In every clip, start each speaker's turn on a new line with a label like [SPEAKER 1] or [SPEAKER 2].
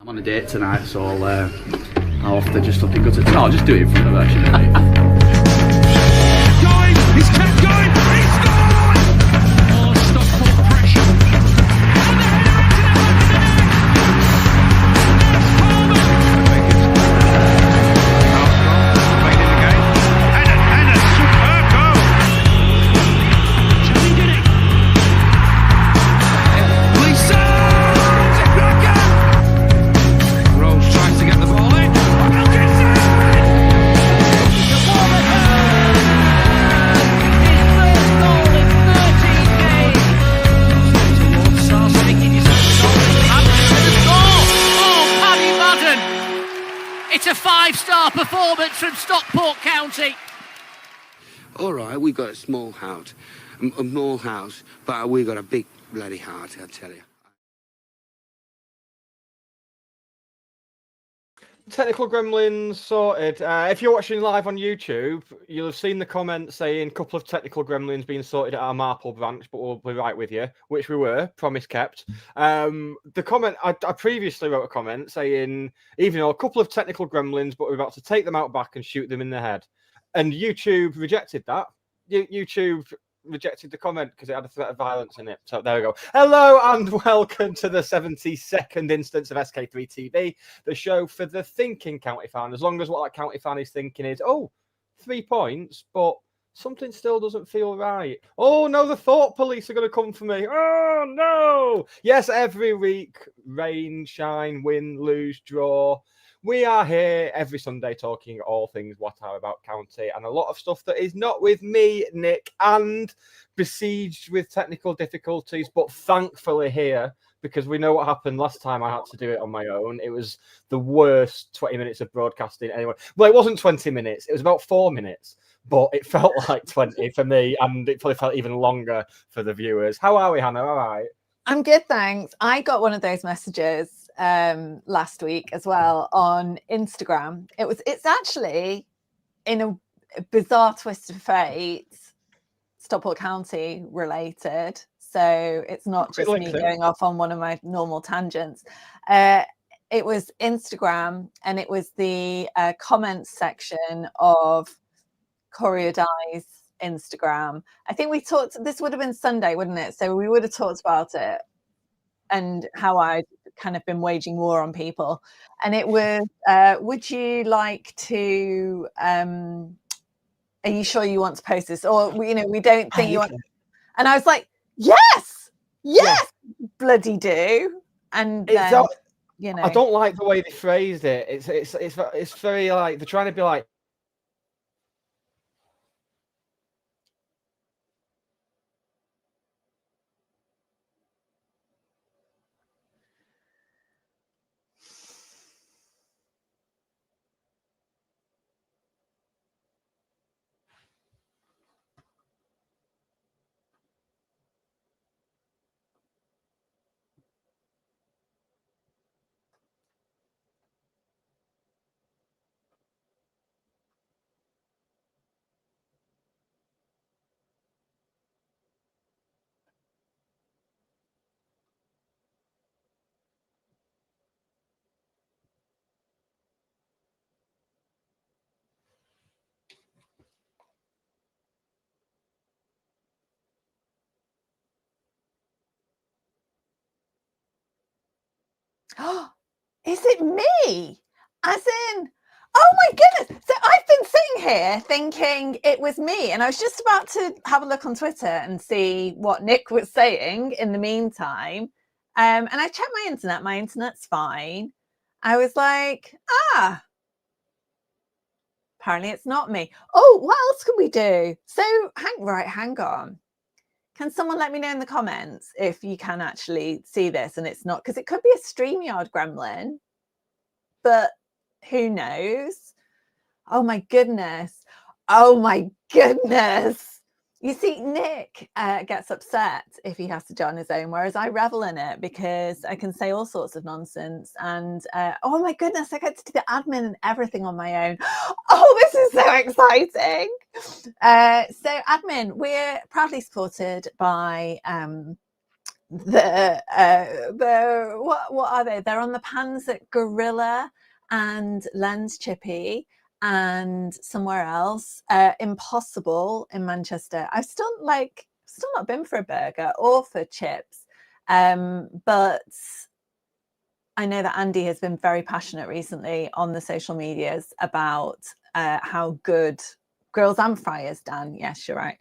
[SPEAKER 1] I'm on a date tonight, so I'll have to just fucking go to... No, I'll just do it in front of her, actually.
[SPEAKER 2] Going! He's kept going! He's scored! Oh, Stockport pressure. And the header into the back of the net! Armstrong played in the game. And a superb goal! Johnny did it! Lisa! Rose tries to get the ball in. Wilkinson!
[SPEAKER 3] It's a 5-star performance from Stockport County.
[SPEAKER 4] All right, we got a small house, but we got a big bloody heart, I tell you.
[SPEAKER 5] Technical Gremlins sorted. If you're watching live on YouTube, you'll have seen the comment saying a couple of technical gremlins being sorted at our Marple branch, but we'll be right with you, which we were, promise kept. The comment, I previously wrote a comment saying, even though a couple of technical gremlins, but we're about to take them out back and shoot them in the head. And YouTube rejected that. YouTube rejected the comment because it had a threat of violence in it. So there we go. Hello and welcome to the 72nd instance of SK3 TV, the show for the thinking county fan. As long as what that county fan is thinking is, oh, 3 points, but something still doesn't feel right. Oh no, the thought police are going to come for me. Oh no. Yes, every week, rain, shine, win, lose, draw. We are here every Sunday talking all things what are about county and a lot of stuff that is not with me, Nick, and besieged with technical difficulties, but thankfully here because we know what happened last time I had to do it on my own. It was the worst 20 minutes of broadcasting anyway. Well, it wasn't 20 minutes. It was about 4 minutes, but it felt like 20 for me, and it probably felt even longer for the viewers. How are we, Hannah? All right.
[SPEAKER 6] I'm good, thanks. I got one of those messages last week as well on Instagram. It's actually, in a bizarre twist of fate, Stockport County related. So it's not just me going off on one of my normal tangents. It was Instagram, and it was the comments section of Courier Dye's Instagram. I think we talked, this would have been Sunday, wouldn't it? So we would have talked about it and how I'd kind of been waging war on people. And it was, would you like to, are you sure you want to post this? Or, you know, we don't think you want. And I was like, yes, bloody do. And then, you know,
[SPEAKER 5] I don't like the way they phrased it. It's very like, they're trying to be like,
[SPEAKER 6] oh, is it me? As in, oh my goodness. So I've been sitting here thinking it was me. And I was just about to have a look on Twitter and see what Nick was saying in the meantime. And I checked my internet. My internet's fine. I was like, apparently it's not me. Oh, what else can we do? So hang on. Can someone let me know in the comments if you can actually see this and it's not, because it could be a StreamYard gremlin, but who knows? Oh my goodness. Oh my goodness. You see, Nick gets upset if he has to do it on his own, whereas I revel in it because I can say all sorts of nonsense. And oh my goodness, I get to do the admin and everything on my own. Oh, this is so exciting. So admin, we're proudly supported by what are they? They're on the pans at Gorilla and Lens Chippy and somewhere else. Impossible in Manchester. I've still not been for a burger or for chips. But I know that Andy has been very passionate recently on the social medias about how good grills and fryers, Dan. Yes, you're right.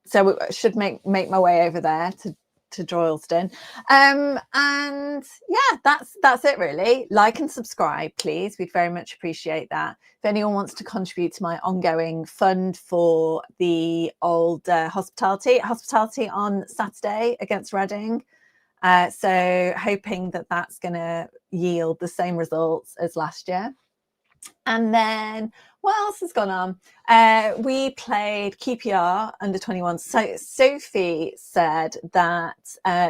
[SPEAKER 6] So I should make my way over there to Droylsden. And yeah, that's it really. Like and subscribe, please. We'd very much appreciate that. If anyone wants to contribute to my ongoing fund for the old hospitality on Saturday against Reading. So hoping that that's going to yield the same results as last year. And then what else has gone on? We played QPR under 21. So Sophie said that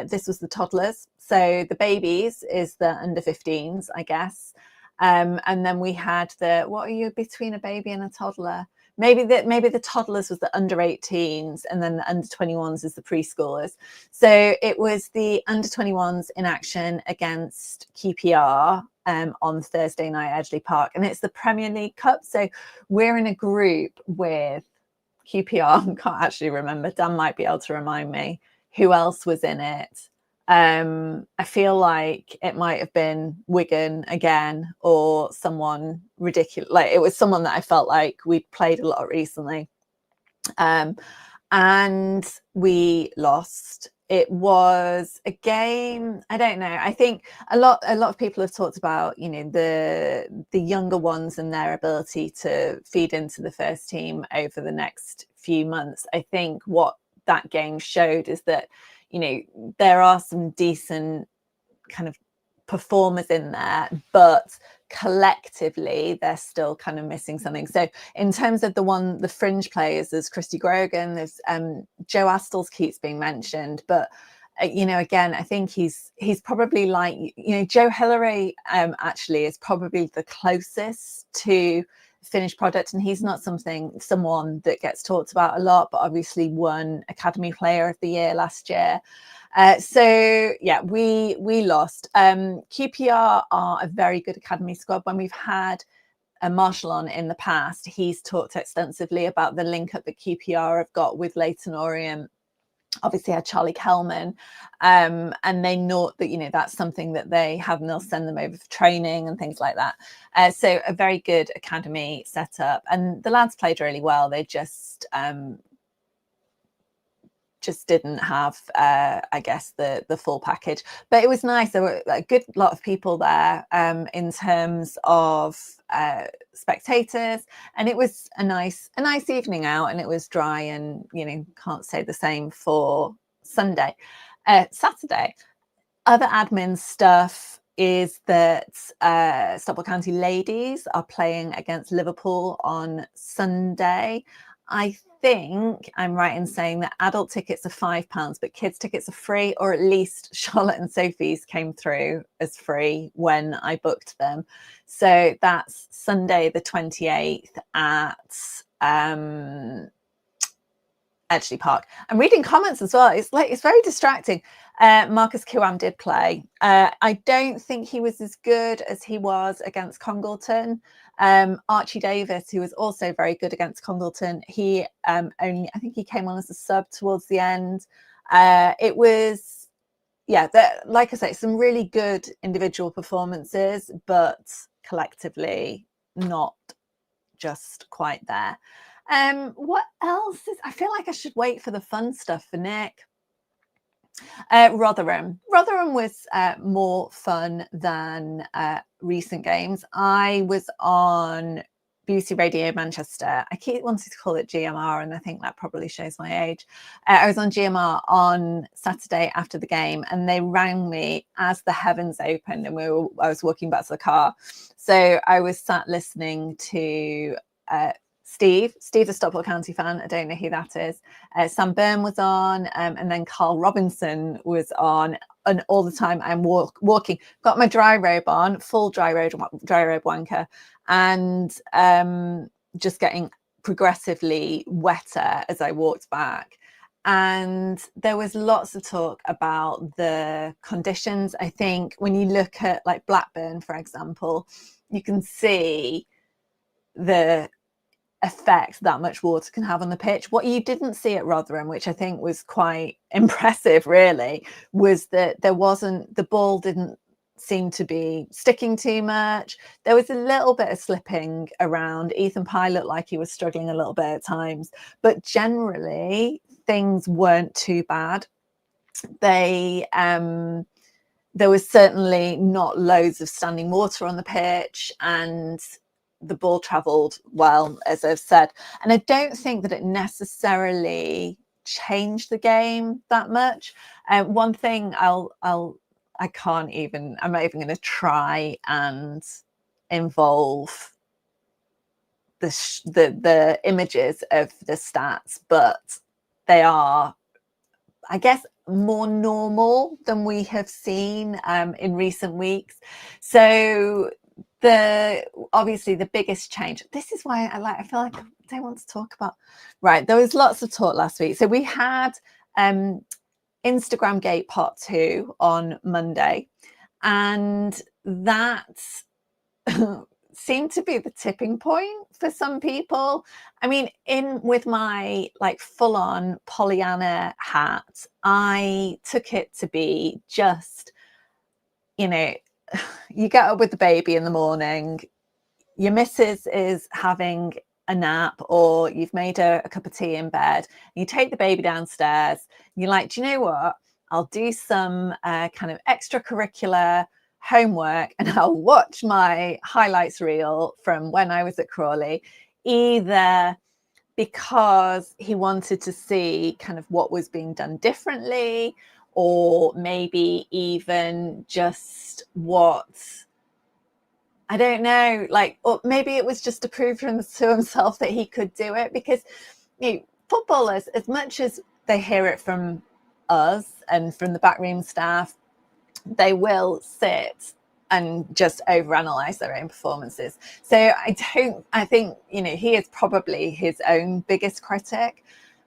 [SPEAKER 6] this was the toddlers. So the babies is the under 15s, I guess. And then we had what are you between a baby and a toddler? Maybe the toddlers was the under 18s, and then the under 21s is the preschoolers. So it was the under 21s in action against QPR on Thursday night at Edgeley Park, and it's the Premier League Cup. So we're in a group with QPR. I can't actually remember. Dan might be able to remind me who else was in it. I feel like it might have been Wigan again, or someone ridiculous. Like it was someone that I felt like we'd played a lot recently. And we lost. It was a game. I don't know. I think a lot of people have talked about, the younger ones and their ability to feed into the first team over the next few months. I think what that game showed is that, there are some decent kind of performers in there, but collectively they're still kind of missing something. So in terms of the fringe players, there's Christy Grogan, there's Joe Astles keeps being mentioned, but again, I think he's probably like, Joe Hillary actually is probably the closest to finished product, and he's not someone that gets talked about a lot, but obviously won Academy Player of the Year last year. So yeah, we lost. QPR are a very good academy squad. When we've had a Marshall on in the past, he's talked extensively about the link up that QPR have got with Leyton Orient. Obviously had Charlie Kelman, and they know that that's something that they have, and they'll send them over for training and things like that. So a very good academy setup, and the lads played really well. They just didn't have, I guess, the full package. But it was nice. There were a good lot of people there in terms of spectators, and it was a nice evening out, and it was dry, and can't say the same for Saturday. Other admin stuff is that Stockport County ladies are playing against Liverpool on Sunday. I think I'm right in saying that adult tickets are £5, but kids tickets are free, or at least Charlotte and Sophie's came through as free when I booked them. So that's Sunday the 28th at Edgeley Park. I'm reading comments as well. It's very distracting. Marcus Kiwam did play. I don't think he was as good as he was against Congleton. Archie Davis, who was also very good against Congleton, he I think he came on as a sub towards the end. It was, like I say, some really good individual performances, but collectively not just quite there. What else I feel like I should wait for the fun stuff for Nick. Rotherham was more fun than recent games. I was on BBC Radio Manchester. I keep wanting to call it GMR, and I think that probably shows my age. I was on GMR on Saturday after the game, and they rang me as the heavens opened, and I was walking back to the car. So I was sat listening to Steve, a Stockport County fan. I don't know who that is. Sam Byrne was on, and then Carl Robinson was on. And all the time I'm walking, got my dry robe on, full dry robe wanker, and just getting progressively wetter as I walked back. and there was lots of talk about the conditions. I think when you look at like Blackburn, for example, you can see the effect that much water can have on the pitch. What you didn't see at Rotherham, which I think was quite impressive really, was that the ball didn't seem to be sticking too much. There was a little bit of slipping around. Ethan Pye looked like he was struggling a little bit at times, but generally things weren't too bad. There was certainly not loads of standing water on the pitch, and the ball travelled well, as I've said. And I don't think that it necessarily changed the game that much. One thing I'm not even going to try and involve the images of the stats, but they are, I guess, more normal than we have seen in recent weeks. So obviously the biggest change, this is why I feel like I don't want to talk about, right, there was lots of talk last week. So we had Instagram Gate Part 2 on Monday, and that seemed to be the tipping point for some people. I mean, with my like full-on Pollyanna hat, I took it to be just, you get up with the baby in the morning, your missus is having a nap, or you've made a cup of tea in bed, you take the baby downstairs, you're like, do you know what, I'll do some kind of extracurricular homework and I'll watch my highlights reel from when I was at Crawley, either because he wanted to see kind of what was being done differently, or maybe even just what, I don't know, like, or maybe it was just to prove to himself that he could do it. Because footballers, as much as they hear it from us and from the backroom staff, they will sit and just overanalyze their own performances. So I think he is probably his own biggest critic,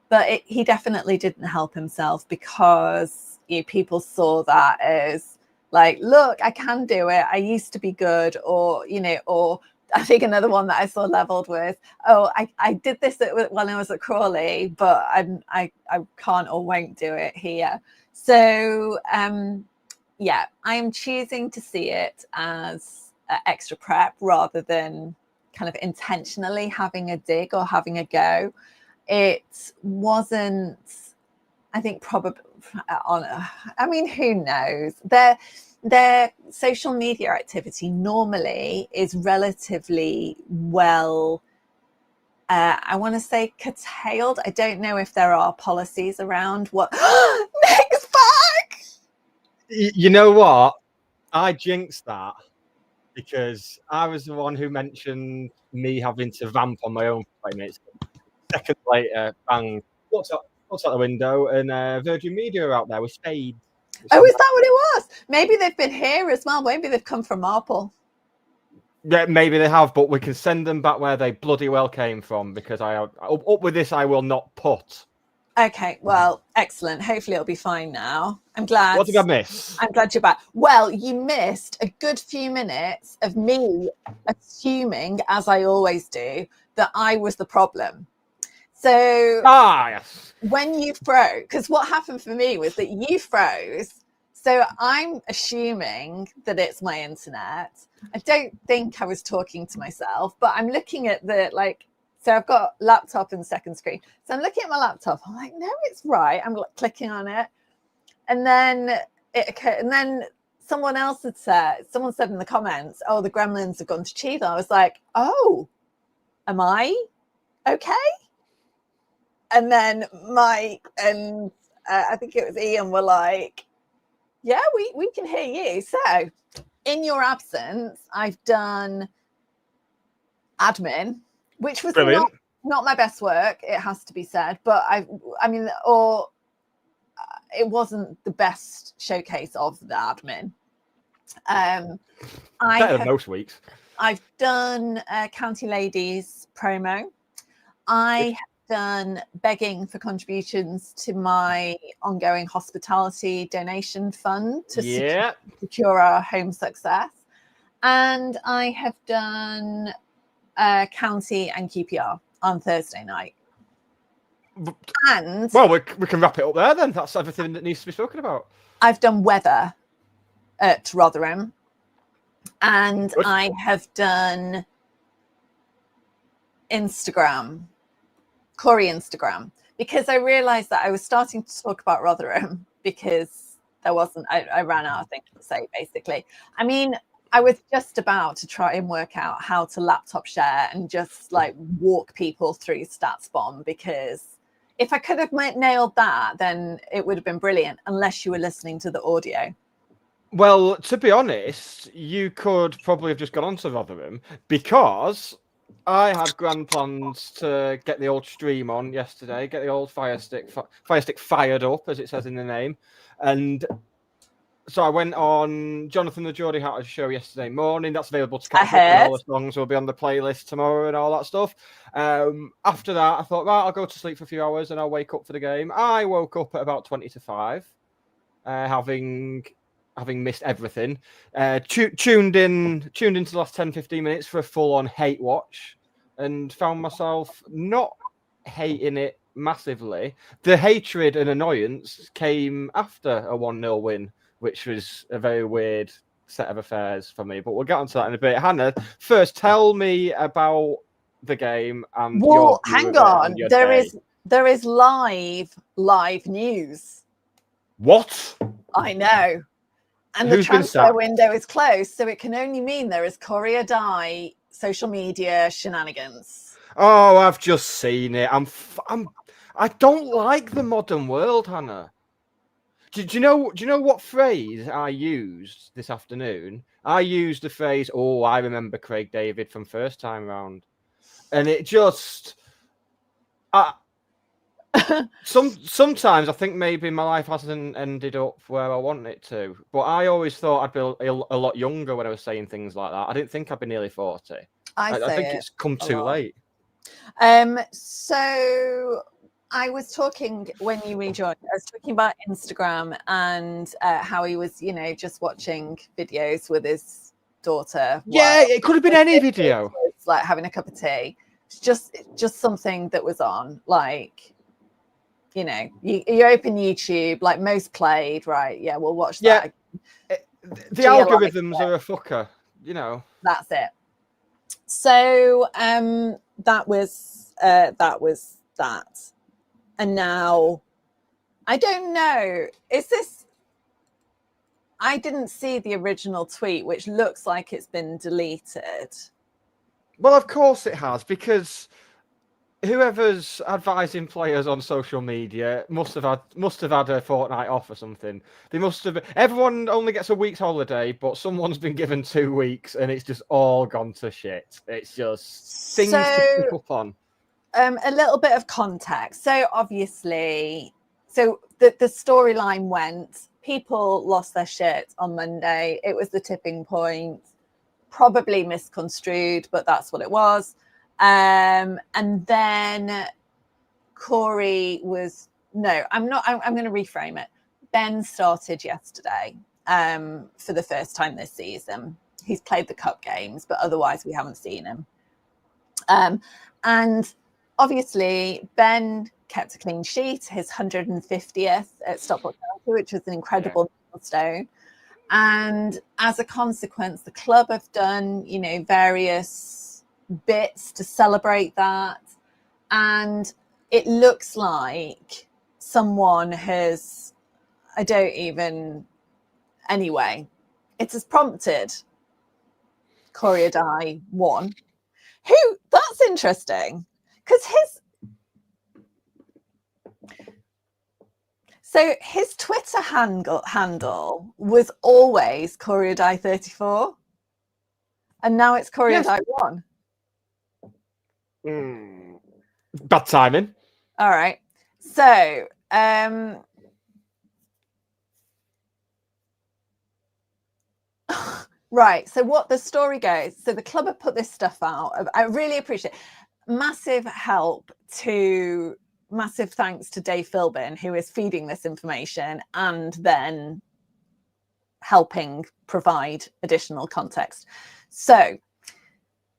[SPEAKER 6] but he definitely didn't help himself, because people saw that as like, look, I can do it, I used to be good, or I think another one that I saw leveled was, oh, I did this when I was at Crawley, but I can't or won't do it here. So yeah, I am choosing to see it as extra prep rather than kind of intentionally having a dig or having a go. It wasn't, I think, probably I mean, who knows? Their social media activity normally is relatively well, I want to say curtailed. I don't know if there are policies around what Nick's back.
[SPEAKER 5] You know what? I jinxed that, because I was the one who mentioned me having to vamp on my own for 20 minutes. Seconds later, bang, what's out the window, and Virgin Media are out there with spades.
[SPEAKER 6] Oh, is that what it was? Maybe they've been here as well. Maybe they've come from Marple.
[SPEAKER 5] Yeah, maybe they have, but we can send them back where they bloody well came from, because up with this I will not put.
[SPEAKER 6] Okay, well, excellent. Hopefully it'll be fine now. I'm glad.
[SPEAKER 5] What did I miss?
[SPEAKER 6] I'm glad you're back. Well, you missed a good few minutes of me assuming, as I always do, that I was the problem. So
[SPEAKER 5] yes.
[SPEAKER 6] When you froze, because what happened for me was that you froze. So I'm assuming that it's my internet. I don't think I was talking to myself, but I'm looking at so I've got laptop and second screen. So I'm looking at my laptop. I'm like, no, it's right. I'm clicking on it. And then it occurred, and then someone said in the comments, oh, the Gremlins have gone to Cheadle. I was like, oh, am I okay? And then Mike and I think it was Ian were like, yeah, we can hear you. So in your absence, I've done admin, which was not my best work, it has to be said, but it wasn't the best showcase of the admin.
[SPEAKER 5] Better than most weeks.
[SPEAKER 6] I've done County Ladies promo. I done begging for contributions to my ongoing hospitality donation fund to secure our home success. And I have done county and QPR on Thursday night. And
[SPEAKER 5] well, we can wrap it up there then. That's everything that needs to be spoken about.
[SPEAKER 6] I've done weather at Rotherham, and
[SPEAKER 5] Good.
[SPEAKER 6] I have done Instagram, Corey Instagram, because I realized that I was starting to talk about Rotherham because there wasn't, I ran out of things to say, basically. I mean, I was just about to try and work out how to laptop share and just like walk people through StatsBomb, because if I could have nailed that, then it would have been brilliant, unless you were listening to the audio.
[SPEAKER 5] Well, to be honest, you could probably have just gone on to Rotherham, because I had grand plans to get the old stream on yesterday, get the old Fire Stick fired up, as it says in the name. And so I went on Jonathan the Geordie Hatter's show yesterday morning. That's available to catch up, and all the songs will be on the playlist tomorrow and all that stuff. After that, I thought, right, I'll go to sleep for a few hours and I'll wake up for the game. I woke up at about 20 to 5, having missed everything. Tuned into the last 10-15 minutes for a full-on hate watch, and found myself not hating it massively. The hatred and annoyance came after a 1-0 win, which was a very weird set of affairs for me. But we'll get onto that in a bit. Hannah, first, tell me about the game and
[SPEAKER 6] well,
[SPEAKER 5] your
[SPEAKER 6] hang on. There is live news.
[SPEAKER 5] What?
[SPEAKER 6] I know. And the transfer window is closed, so it can only mean there is Corey or die social media shenanigans.
[SPEAKER 5] Oh, I've just seen it. I don't like the modern world, Hannah. Do you know what phrase I used this afternoon? I used the phrase, "Oh, I remember Craig David from first time round," and it just, sometimes I think maybe my life hasn't ended up where I want it to. But I always thought I'd be a lot younger when I was saying things like that. I didn't think I'd be nearly 40. I think it's come too late.
[SPEAKER 6] So I was talking when you rejoined. I was talking about Instagram and how he was, just watching videos with his daughter.
[SPEAKER 5] Yeah, it could have been any video.
[SPEAKER 6] It's like having a cup of tea. It's just something that was on. Like, you open YouTube, like most played, right? Yeah, we'll watch that.
[SPEAKER 5] Yeah, the algorithms are a fucker.
[SPEAKER 6] That's it. So that was that. And now, I don't know, I didn't see the original tweet, which looks like it's been deleted.
[SPEAKER 5] Well, of course it has, because whoever's advising players on social media must have had a fortnight off or something. They must have. Everyone only gets a week's holiday, but someone's been given 2 weeks, and it's just all gone to shit. It's just things to pick up on.
[SPEAKER 6] A little bit of context. So obviously, the storyline went, people lost their shit on Monday. It was the tipping point, probably misconstrued, but that's what it was. And then Corey was, no, I'm going to reframe it. Ben started yesterday for the first time this season. He's played the cup games, but otherwise we haven't seen him. And obviously, Ben kept a clean sheet, his 150th at Stockport, which was an incredible milestone. And as a consequence, the club have done, various bits to celebrate that. And it looks like someone has, anyway, it has prompted Corey Adai 1. That's interesting. Because his Twitter handle was always Corey Adai 34, and now it's Corey Adai 1.
[SPEAKER 5] Bad timing.
[SPEAKER 6] All right. So right. So what the story goes. So the club have put this stuff out. I really appreciate it. massive thanks to Dave Philbin, who is feeding this information and then helping provide additional context. So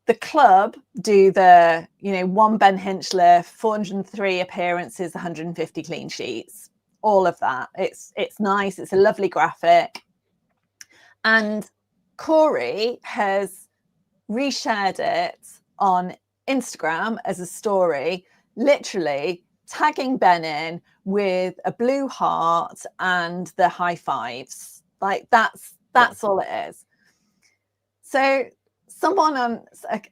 [SPEAKER 6] the club do the, one Ben Hinchliffe, 403 appearances, 150 clean sheets, all of that. It's nice. It's a lovely graphic. And Corey has reshared it on Instagram as a story, literally tagging Ben in with a blue heart and the high fives. Like that's all it is. So someone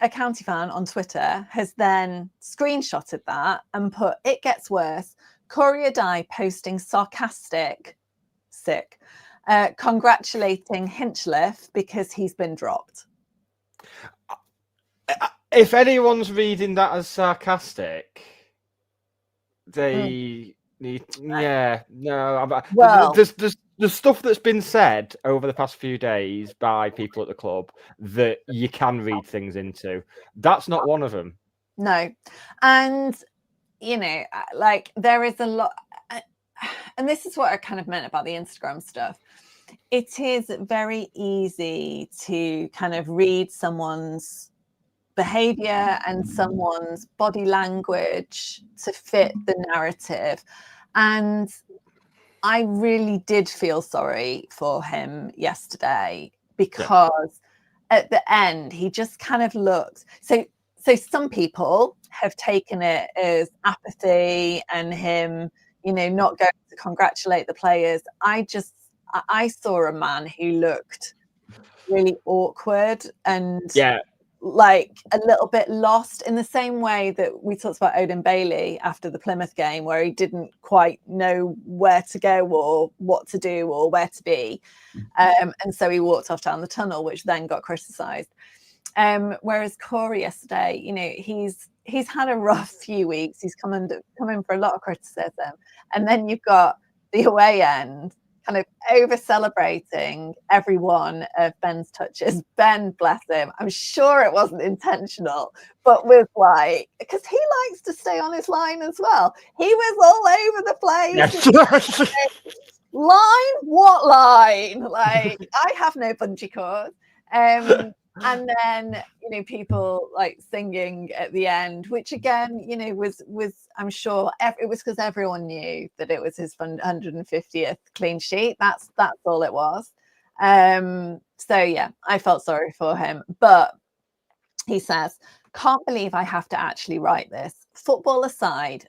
[SPEAKER 6] a county fan on Twitter has then screenshotted that and put, "It gets worse. Corey Adai posting congratulating Hinchliffe because he's been dropped."
[SPEAKER 5] If anyone's reading that as sarcastic, they need. Yeah, no.
[SPEAKER 6] Well,
[SPEAKER 5] there's stuff that's been said over the past few days by people at the club that you can read things into. That's not one of them.
[SPEAKER 6] No, and like there is a lot, and this is what I kind of meant about the Instagram stuff. It is very easy to kind of read someone's behavior and someone's body language to fit the narrative. And I really did feel sorry for him yesterday because at the end, he just kind of looked. So some people have taken it as apathy and him, not going to congratulate the players. I saw a man who looked really awkward and like a little bit lost, in the same way that we talked about Odin Bailey after the Plymouth game, where he didn't quite know where to go or what to do or where to be. And so he walked off down the tunnel, which then got criticised. Whereas Corey yesterday, he's had a rough few weeks. He's come in for a lot of criticism. And then you've got the away end kind of over celebrating every one of Ben's touches. Ben, bless him, I'm sure it wasn't intentional, but was like, because he likes to stay on his line as well. He was all over the place.
[SPEAKER 5] Yes.
[SPEAKER 6] Line? What line? Like, I have no bungee cord. And then, people like singing at the end, which again, was I'm sure it was because everyone knew that it was his 150th clean sheet. That's all it was. So yeah, I felt sorry for him. But he says, "Can't believe I have to actually write this. Football aside,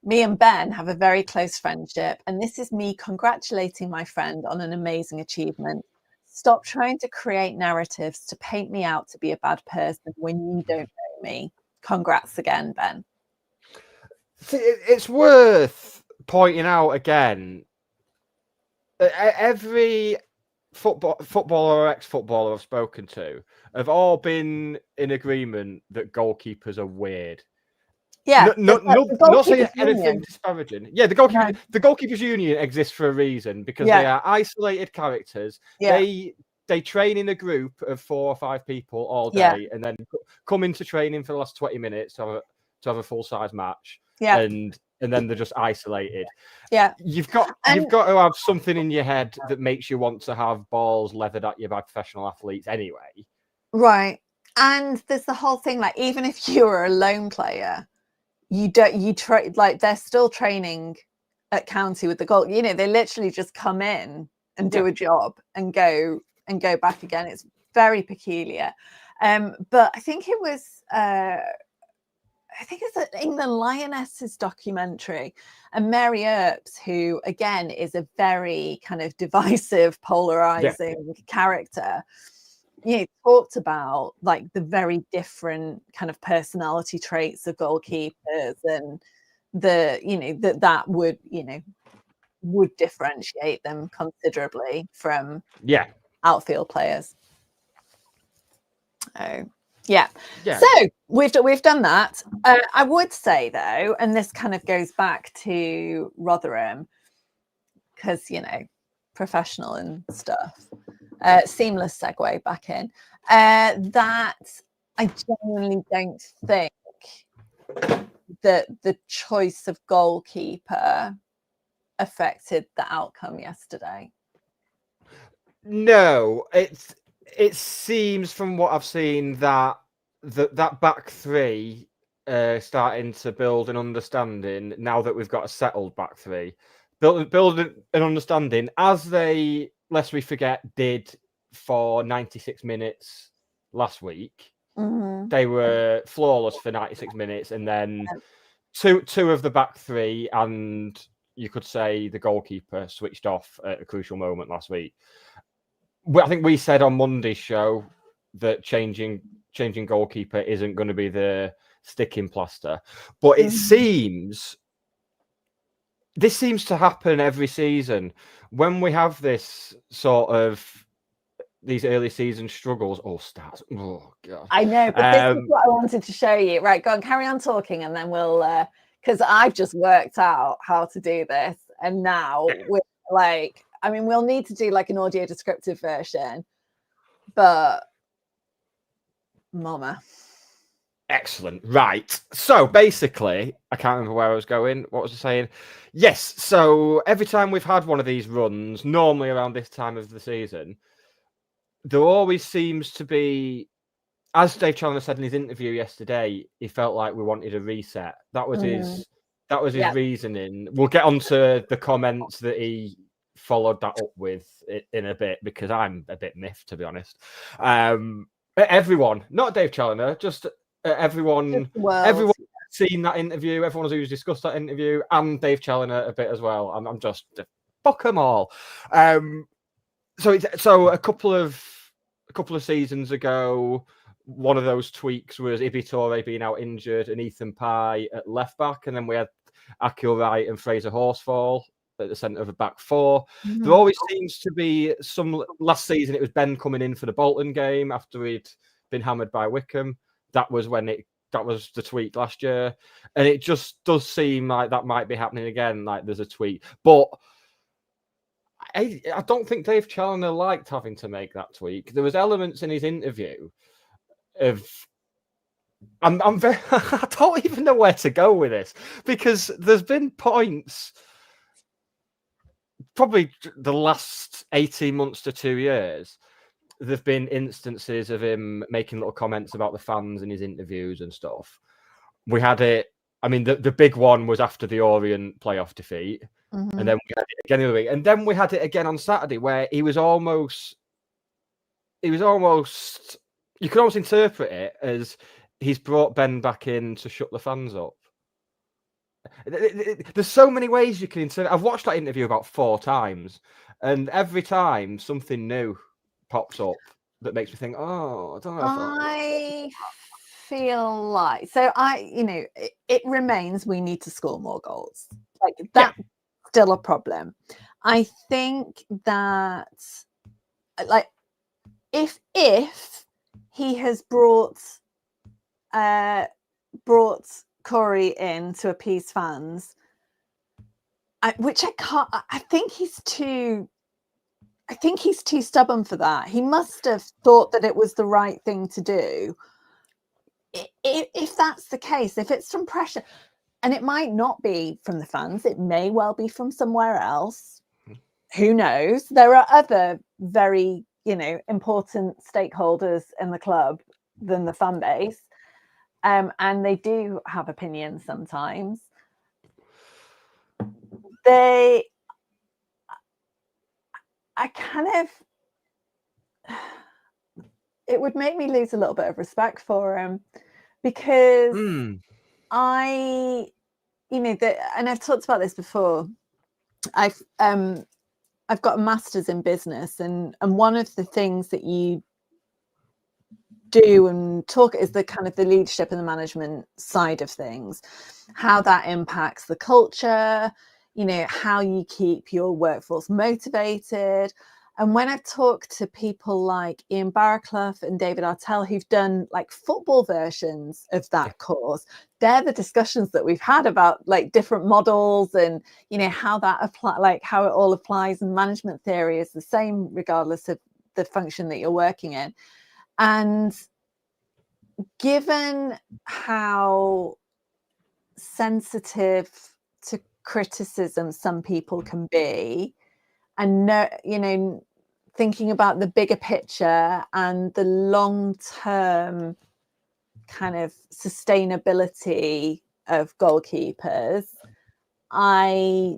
[SPEAKER 6] me and Ben have a very close friendship, and this is me congratulating my friend on an amazing achievement. Stop trying to create narratives to paint me out to be a bad person when you don't know me. Congrats again, Ben."
[SPEAKER 5] It's worth pointing out again, every footballer or ex-footballer I've spoken to have all been in agreement that goalkeepers are weird.
[SPEAKER 6] Yeah,
[SPEAKER 5] not saying anything disparaging. Yeah, the goalkeepers union exists for a reason, because they are isolated characters.
[SPEAKER 6] Yeah.
[SPEAKER 5] They train in a group of 4 or 5 people all day, and then come into training for the last 20 minutes to have a full-size match.
[SPEAKER 6] Yeah.
[SPEAKER 5] And then they're just isolated.
[SPEAKER 6] Yeah.
[SPEAKER 5] You've got to have something in your head that makes you want to have balls levered at you by professional athletes anyway.
[SPEAKER 6] Right. And there's the whole thing, like, even if you were a lone player, they're still training at county with the goal. They literally just come in and do a job and go back again. It's very peculiar. But I think it was it's an England Lionesses documentary, and Mary Earps, who again is a very kind of divisive, polarizing character, talked about like the very different kind of personality traits of goalkeepers, and that would differentiate them considerably from outfield players. Yeah. So we've done that. I would say though, and this kind of goes back to Rotherham, because professional and stuff. Seamless segue back in. That I genuinely don't think that the choice of goalkeeper affected the outcome yesterday.
[SPEAKER 5] No, it seems from what I've seen that that back three starting to build an understanding now that we've got a settled back three. Build an understanding as they, lest we forget, did for 96 minutes last week.
[SPEAKER 6] Mm-hmm.
[SPEAKER 5] They were flawless for 96 minutes, and then two of the back three, and you could say the goalkeeper switched off at a crucial moment last week. I think we said on Monday's show that changing goalkeeper isn't going to be the sticking plaster, but it seems this seems to happen every season when we have this sort of these early season struggles. Oh, stats! Oh god!
[SPEAKER 6] I know, but this is what I wanted to show you. Right, go on, carry on talking, and then we'll because I've just worked out how to do this, and now we're like, I mean, we'll need to do like an audio descriptive version, but mama.
[SPEAKER 5] Excellent. Right. So basically, I can't remember where I was going. What was I saying? Yes. So every time we've had one of these runs, normally around this time of the season, there always seems to be, as Dave Challoner said in his interview yesterday, he felt like we wanted a reset. That was his reasoning. We'll get onto the comments that he followed that up with in a bit, because I'm a bit miffed, to be honest. Everyone, not Dave Challoner, just everyone seen that interview, everyone who's discussed that interview, and Dave Challoner a bit as well. I'm just fuck them all. So a couple of seasons ago, one of those tweaks was Ibi Toure being out injured and Ethan Pye at left back, and then we had Akil Wright and Fraser Horsfall at the centre of a back four. Mm-hmm. There always seems to be some. Last season, it was Ben coming in for the Bolton game after he'd been hammered by Wickham. That was the tweak last year, and it just does seem like that might be happening again. Like there's a tweak, but I don't think Dave Challoner liked having to make that tweak. There was elements in his interview of I'm very I don't even know where to go with this, because there's been points probably the last 18 months to 2 years. There've been instances of him making little comments about the fans in his interviews and stuff. We had it. I mean, the big one was after the Orient playoff defeat. Mm-hmm. And then we had it again the other week. And then we had it again on Saturday, where he was almost, you could almost interpret it as he's brought Ben back in to shut the fans up. There's so many ways you can interpret. I've watched that interview about 4 times, and every time something new pops up that makes me think, oh, I don't know.
[SPEAKER 6] I feel like, it remains we need to score more goals. Like that's still a problem. I think that, like, if he has brought Corey in to appease fans, which I can't. I think he's too stubborn for that. He must have thought that it was the right thing to do. If that's the case, if it's from pressure, and it might not be from the fans, it may well be from somewhere else. Who knows? There are other very, important stakeholders in the club than the fan base. And they do have opinions sometimes. It would make me lose a little bit of respect for him, because and I've talked about this before. I've got a master's in business, and one of the things that you do and talk is the kind of the leadership and the management side of things, how that impacts the culture, how you keep your workforce motivated. And when I've talked to people like Ian Barraclough and David Artell, who've done like football versions of that course, they're the discussions that we've had about like different models and, how that apply, like how it all applies. And management theory is the same regardless of the function that you're working in. And given how sensitive to criticism some people can be, and thinking about the bigger picture and the long-term kind of sustainability of goalkeepers, I'm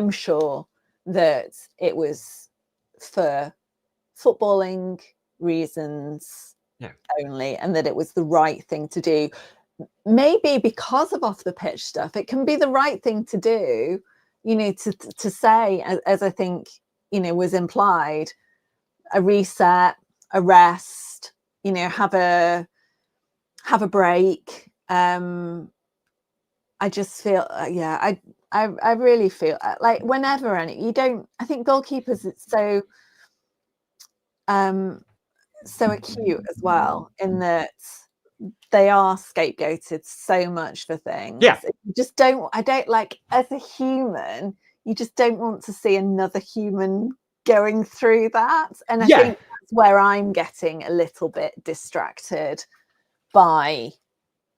[SPEAKER 6] sure that it was for footballing reasons only, and that it was the right thing to do. Maybe because of off the pitch stuff, it can be the right thing to do, to say, as I think, was implied, a reset, a rest, have a break. I just feel, I really feel like whenever I think goalkeepers, it's so acute as well, in that they are scapegoated so much for things.
[SPEAKER 5] Yeah.
[SPEAKER 6] I don't like, as a human, you just don't want to see another human going through that. And I think that's where I'm getting a little bit distracted by,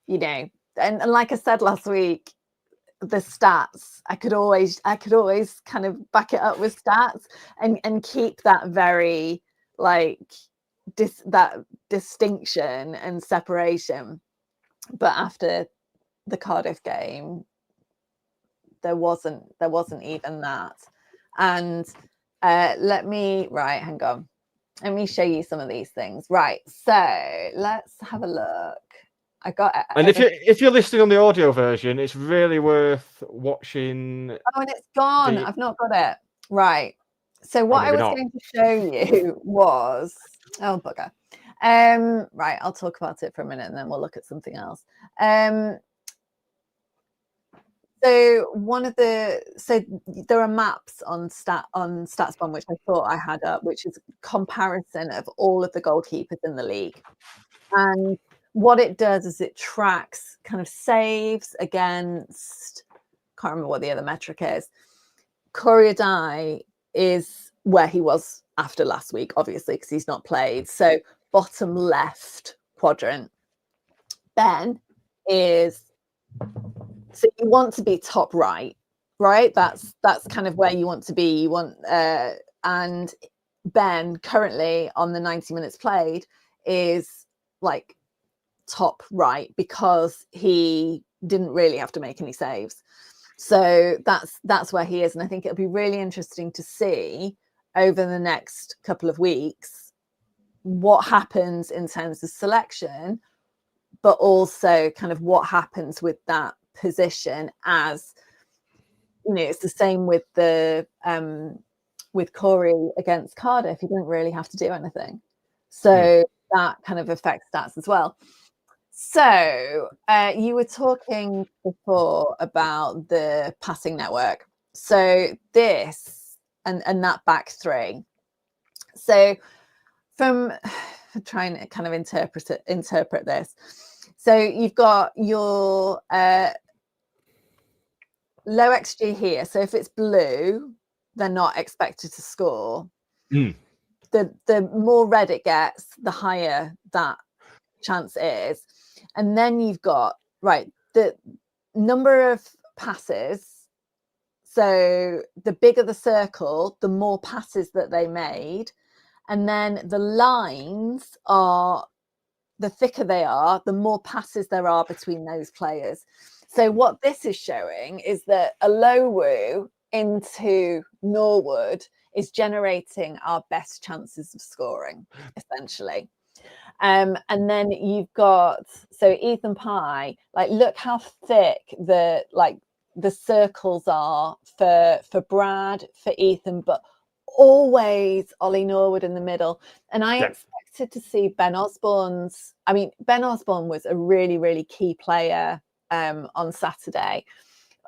[SPEAKER 6] and like I said last week, the stats, I could always kind of back it up with stats and keep that very like that distinction and separation. But after the Cardiff game, there wasn't even that. And hang on, let me show you some of these things. Right, so let's have a look. I got it.
[SPEAKER 5] And if you're listening on the audio version, it's really worth watching.
[SPEAKER 6] Oh, and it's gone. I've not got it. Right. So what I was going to show you was, oh bugger. Right, I'll talk about it for a minute and then we'll look at something else. So there are maps on StatsBomb, which I thought I had up, which is a comparison of all of the goalkeepers in the league. And what it does is it tracks kind of saves against, can't remember what the other metric is. Corriadai is where he was after last week, obviously, because he's not played. So bottom left quadrant. Ben is, so you want to be top right? That's kind of where you want to be. You want, and Ben currently on the 90 minutes played is like top right, because he didn't really have to make any saves. So that's where he is. And I think it'll be really interesting to see over the next couple of weeks what happens in terms of selection, but also kind of what happens with that position. As it's the same with the with Corey against Cardiff, he didn't really have to do anything. So that kind of affects stats as well. So you were talking before about the passing network. So this and that back three. So from trying to kind of interpret this. So you've got your low XG here. So if it's blue, they're not expected to score. The more red it gets, the higher that chance is. And then you've got the number of passes. So the bigger the circle, the more passes that they made. And then the lines are, the thicker they are, the more passes there are between those players. So what this is showing is that a low woo into Norwood is generating our best chances of scoring, essentially. And then you've got, so Ethan Pye, look how thick the circles are for Brad, for Ethan, but always Ollie Norwood in the middle. And I expected to see Ben Osborne was a really, really key player on Saturday.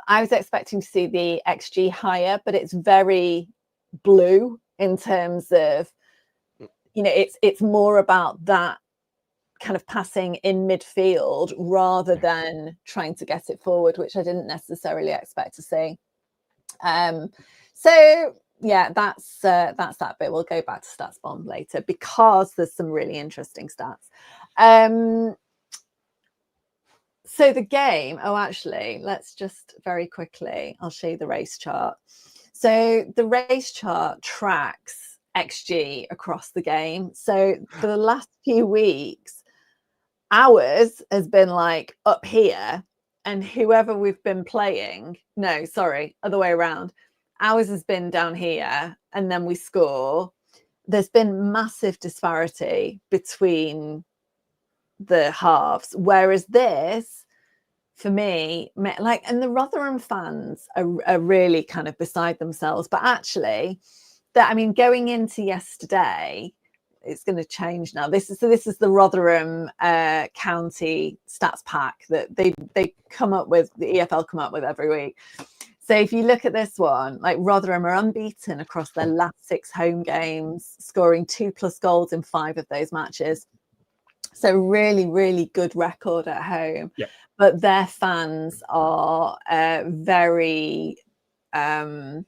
[SPEAKER 6] I was expecting to see the XG higher, but it's very blue in terms of, it's more about that kind of passing in midfield rather than trying to get it forward, which I didn't necessarily expect to see. So yeah, that's that bit. We'll go back to Stats Bomb later because there's some really interesting stats. So the game, actually, let's just very quickly, I'll show you the race chart. So the race chart tracks XG across the game. So for the last few weeks, ours has been like up here, and whoever we've been playing, no, sorry, other way around. Ours has been down here, and then we score. There's been massive disparity between the halves, whereas this, for me, like, and the Rotherham fans are really kind of beside themselves. But actually, that, I mean, going into yesterday, it's going to change now. This is the Rotherham county stats pack that they come up with, the EFL come up with every week. So if you look at this one, like, Rotherham are unbeaten across their last 6 home games, scoring 2+ goals in 5 of those matches. So really, really good record at home.
[SPEAKER 5] Yeah.
[SPEAKER 6] But their fans are very, they're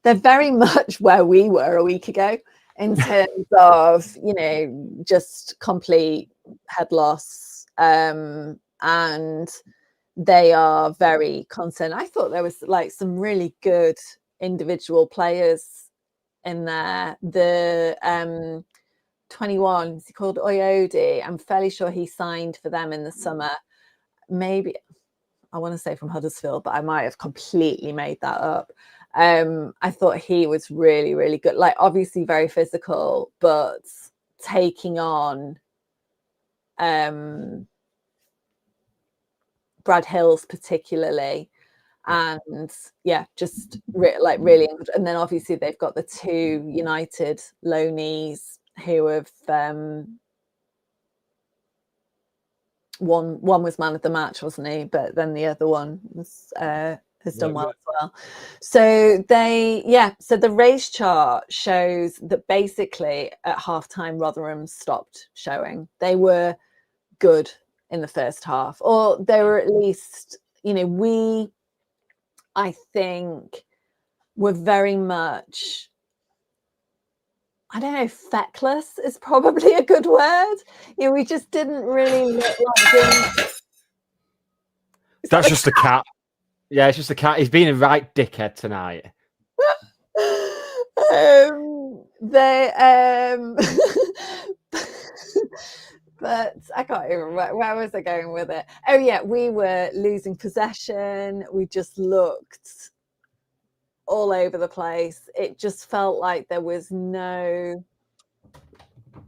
[SPEAKER 6] very much where we were a week ago in terms of, you know, just complete head loss. And they are very concerned. I thought there was like some really good individual players in there. The 21, is he called Oyodi? I'm fairly sure he signed for them in the summer. Maybe, I want to say from Huddersfield, but I might have completely made that up. I thought he was really, really good. Like, obviously very physical, but taking on Brad Hills particularly. And yeah, just really. And then obviously they've got the 2 United loanees who have one was man of the match, wasn't he? But then the other one was has done well as well. So so the race chart shows that basically at halftime Rotherham stopped showing. They were good in the first half, or they were at least, you know, I think were very much, I don't know, feckless is probably a good word. You know, we just didn't really look like doing...
[SPEAKER 5] That's just a cat. Yeah, it's just a cat. He's being a right dickhead tonight.
[SPEAKER 6] But I can't even remember, where was I going with it? Oh yeah, we were losing possession. We just looked all over the place. It just felt like there was no,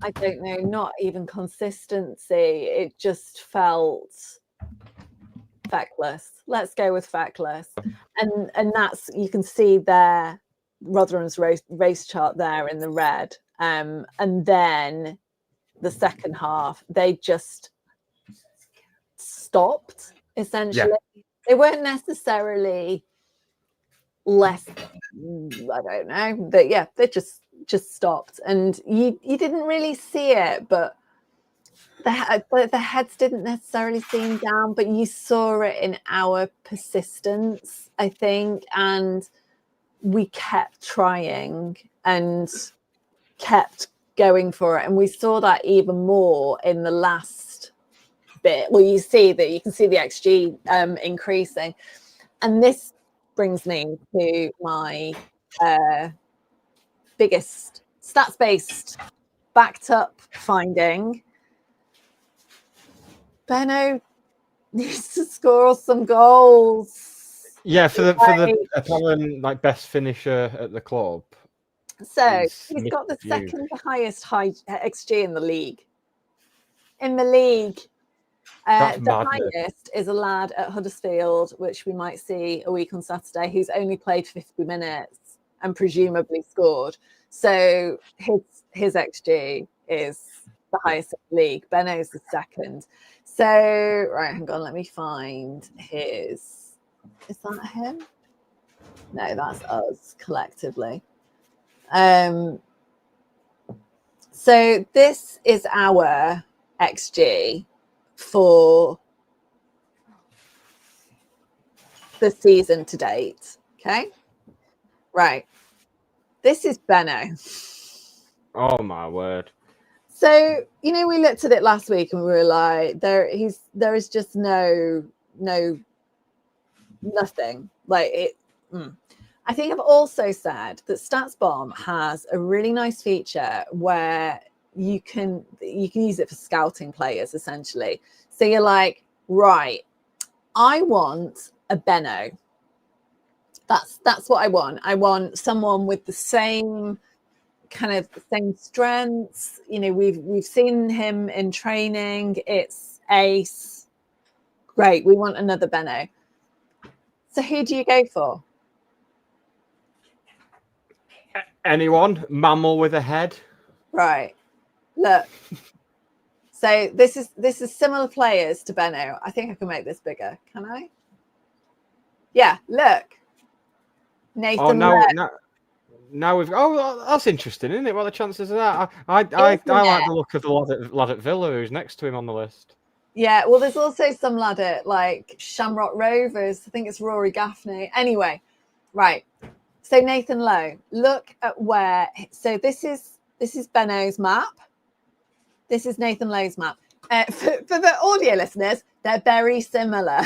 [SPEAKER 6] I don't know, not even consistency. It just felt feckless. Let's go with feckless. And that's, you can see there Rotherham's race chart there in the red. And then the second half, they just stopped, essentially. Yeah. They weren't necessarily less, I don't know, but yeah, they just stopped. And you didn't really see it, but the heads didn't necessarily seem down, but you saw it in our persistence, I think, and we kept trying and kept going for it, and we saw that even more in the last bit. Well, you can see the XG increasing, and this brings me to my biggest stats-based, backed-up finding. Benno needs to score some goals.
[SPEAKER 5] Yeah, for the apparent like best finisher at the club.
[SPEAKER 6] So he's got the second highest XG in the league. The highest is a lad at Huddersfield, which we might see a week on Saturday, who's only played 50 minutes and presumably scored. So his XG is the highest in the league. Benno's the second. So, right, hang on, let me find his. Is that him? No, that's us collectively. So this is our XG for the season to date. Okay, right. This is Benno.
[SPEAKER 5] Oh my word.
[SPEAKER 6] So, you know, we looked at it last week and we were like, there is just nothing. Like it. I think I've also said that StatsBomb has a really nice feature where you can use it for scouting players essentially. So you're like, right, I want a Benno. That's what I want. I want someone with the same strengths. You know, we've seen him in training. It's ace. Great. We want another Benno. So who do you go for?
[SPEAKER 5] Anyone? Mammal with a head?
[SPEAKER 6] Right. Look. So this is similar players to Benno. I think I can make this bigger. Can I? Yeah. Look. Nathan.
[SPEAKER 5] Now we've. Oh, that's interesting, isn't it? What are the chances of that? I like the look of the lad at Villa who's next to him on the list.
[SPEAKER 6] Yeah, well, there's also some lad at like Shamrock Rovers. I think it's Rory Gaffney. Anyway, right. So Nathan Lowe, look at where. So this is Benno's map. This is Nathan Lowe's map. For the audio listeners, they're very similar.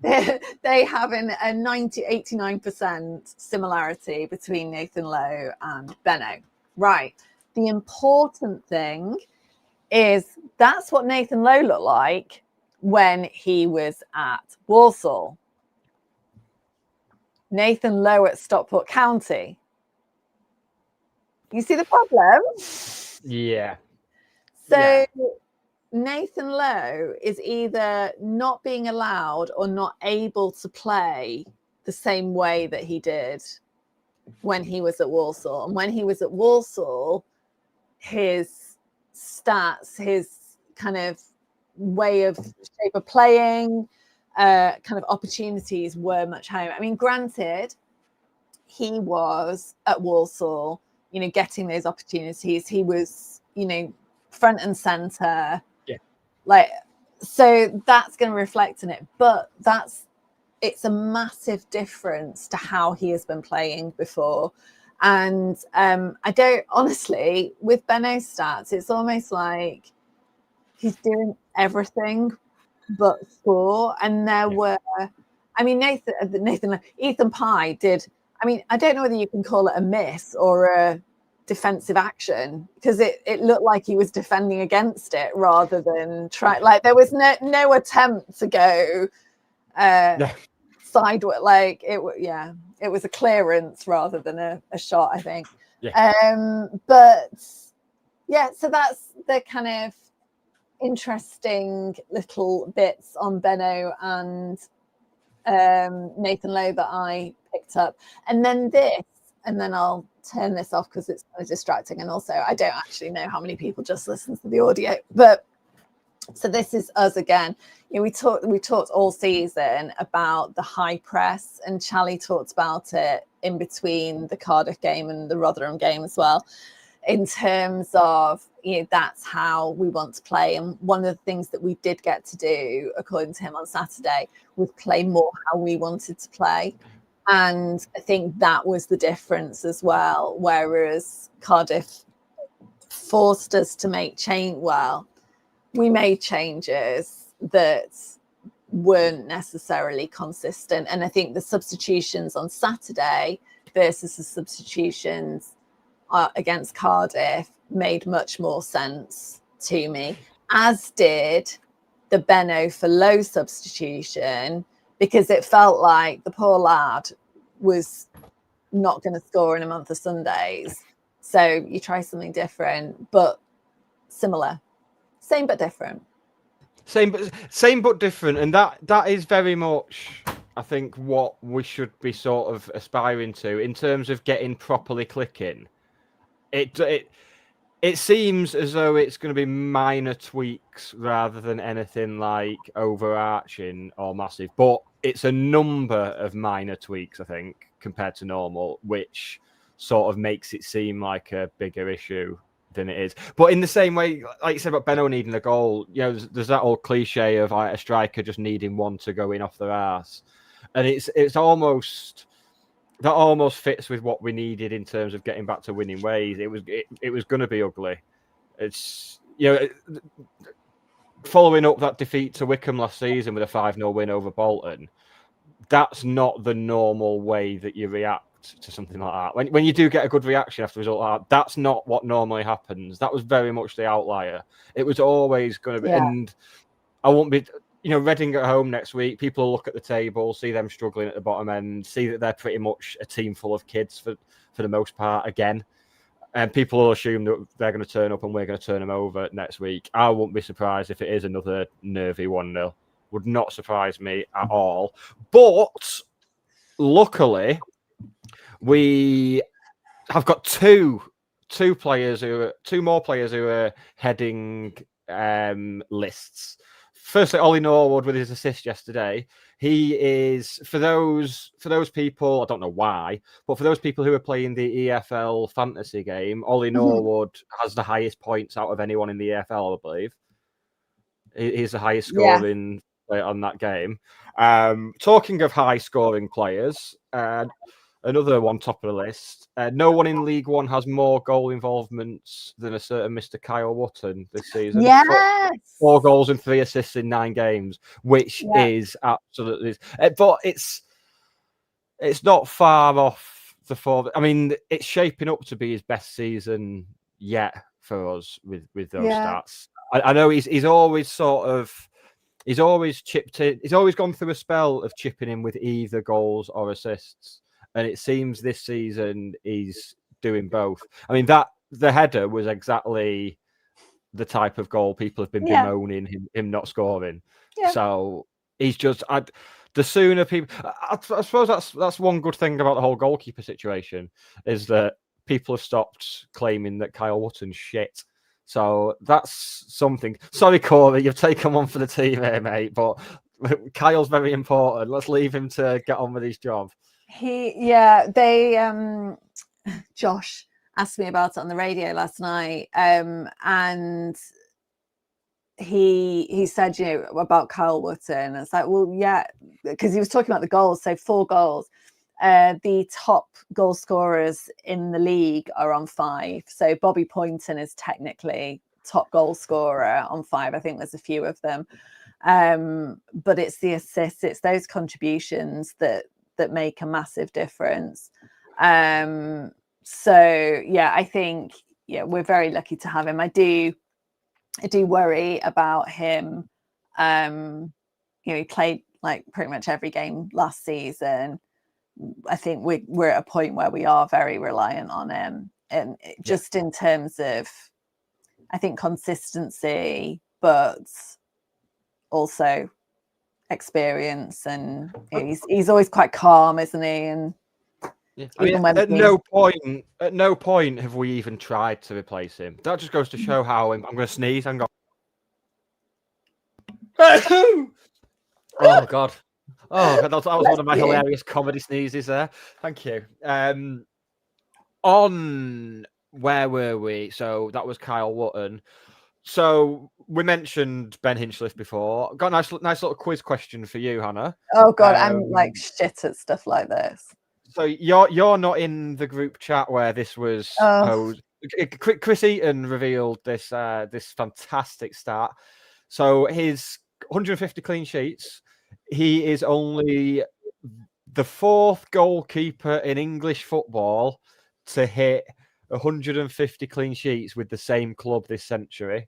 [SPEAKER 6] they have a 89% similarity between Nathan Lowe and Benno. Right. The important thing is that's what Nathan Lowe looked like when he was at Walsall. Nathan Lowe at Stockport County. You see the problem?
[SPEAKER 5] Yeah.
[SPEAKER 6] So Nathan Lowe is either not being allowed or not able to play the same way that he did when he was at Walsall. And when he was at Walsall, his stats, his kind of way of shape of playing, kind of opportunities were much higher. I mean, granted, he was at Walsall, you know, getting those opportunities. He was, you know, front and center.
[SPEAKER 5] Yeah.
[SPEAKER 6] Like, so that's going to reflect in it. But it's a massive difference to how he has been playing before. And I don't, honestly, with Benno's stats, it's almost like he's doing everything but score. And there were, I mean, Ethan Pye did, I mean, I don't know whether you can call it a miss or a defensive action, because it looked like he was defending against it rather than try. Like there was no attempt to go sideways. Like it was a clearance rather than a shot, I think. But yeah, so that's the kind of interesting little bits on Benno and Nathan Lowe that I picked up. And then I'll turn this off because it's kind of distracting, and also I don't actually know how many people just listen to the audio. But so this is us again. You know, we talked all season about the high press, and Charlie talked about it in between the Cardiff game and the Rotherham game as well, in terms of, you know, that's how we want to play. And one of the things that we did get to do, according to him on Saturday, was play more how we wanted to play. And I think that was the difference as well. Whereas Cardiff forced us to make we made changes that weren't necessarily consistent. And I think the substitutions on Saturday versus the substitutions against Cardiff made much more sense to me, as did the Benno for Lowe substitution, because it felt like the poor lad was not going to score in a month of Sundays. So you try something different, but similar. Same but different.
[SPEAKER 5] Same but different. And that is very much, I think, what we should be sort of aspiring to in terms of getting properly clicking. It seems as though it's going to be minor tweaks rather than anything like overarching or massive. But it's a number of minor tweaks, I think, compared to normal, which sort of makes it seem like a bigger issue than it is. But in the same way, like you said about Benno needing a goal, you know, there's that old cliche of like, a striker just needing one to go in off their arse. And it's almost that almost fits with what we needed in terms of getting back to winning ways. It was going to be ugly. It's following up that defeat to Wickham last season with a 5-0 win over Bolton. That's not the normal way that you react to something like that. When you do get a good reaction after a result like that, that's not what normally happens. That was very much the outlier. It was always going to be, and I won't be. Reading at home next week, people look at the table, see them struggling at the bottom end, see that they're pretty much a team full of kids for the most part again. And people will assume that they're going to turn up and we're going to turn them over next week. I won't be surprised if it is another nervy 1-0. Would not surprise me at all. But luckily, we have got two more players who are heading lists. Firstly, Ollie Norwood with his assist yesterday. He is for those people. I don't know why, but for those people who are playing the EFL fantasy game, Ollie Norwood has the highest points out of anyone in the EFL, I believe. He's the highest scoring player on that game. Talking of high scoring players, another one top of the list. No one in League One has more goal involvements than a certain Mr. Kyle Wotton this season.
[SPEAKER 6] Yes.
[SPEAKER 5] 4 goals and 3 assists in 9 games, which is absolutely. But it's not far off the 4. I mean, it's shaping up to be his best season yet for us with those stats. I know he's always chipped in. He's always gone through a spell of chipping in with either goals or assists. And it seems this season he's doing both. I mean, the header was exactly the type of goal people have been bemoaning him not scoring. Yeah. So he's just the sooner people. I suppose that's one good thing about the whole goalkeeper situation is that people have stopped claiming that Kyle Wotton's shit. So that's something. Sorry, Corey, you've taken one for the team here, mate. But Kyle's very important. Let's leave him to get on with his job.
[SPEAKER 6] Josh asked me about it on the radio last night, and he said, about Kyle Wotton. It's like, well, yeah, because he was talking about the goals. So 4 goals. The top goal scorers in the league are on 5. So Bobby Poynton is technically top goal scorer on 5. I think there's a few of them. But it's the assists, it's those contributions that make a massive difference. So yeah, I think we're very lucky to have him. I do worry about him. He played like pretty much every game last season. I think we're at a point where we are very reliant on him, and just in terms of, I think, consistency, but also experience, and he's always quite calm, isn't he? And
[SPEAKER 5] I mean, at no point have we even tried to replace him. That just goes to show how I'm going to sneeze. I'm going. Oh God! Oh, that was one of my hilarious comedy sneezes there. Thank you. On where were we? So that was Kyle Wotton. So we mentioned Ben Hinchliffe before. Got a nice little quiz question for you, Hannah.
[SPEAKER 6] Oh God, I'm like shit at stuff like this.
[SPEAKER 5] So you're not in the group chat where this was posed. Chris Eaton revealed this fantastic stat. So his 150 clean sheets. He is only the 4th goalkeeper in English football to hit 150 clean sheets with the same club this century.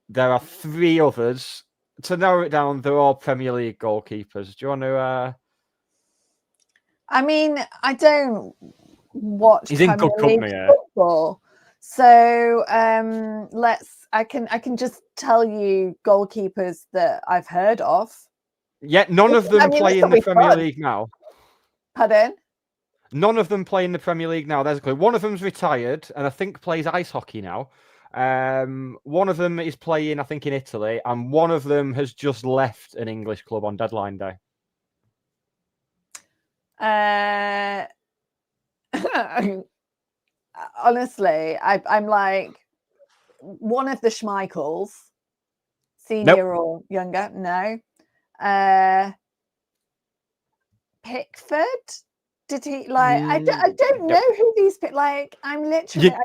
[SPEAKER 5] There are 3 others. To narrow it down, they're all Premier League goalkeepers. Do you want to?
[SPEAKER 6] I mean, I don't watch
[SPEAKER 5] He's in good company,
[SPEAKER 6] football, so I can just tell you goalkeepers that I've heard of.
[SPEAKER 5] Yeah, none of them play in the Premier League now.
[SPEAKER 6] Pardon?
[SPEAKER 5] None of them play in the Premier League now. There's a clue. One of them's retired and I think plays ice hockey now. One of them is playing, I think, in Italy, and one of them has just left an English club on deadline day.
[SPEAKER 6] Honestly, I'm like one of the Schmeichels, senior or younger. No. Pickford? Did he like? I don't know who these people. Like, I'm literally like.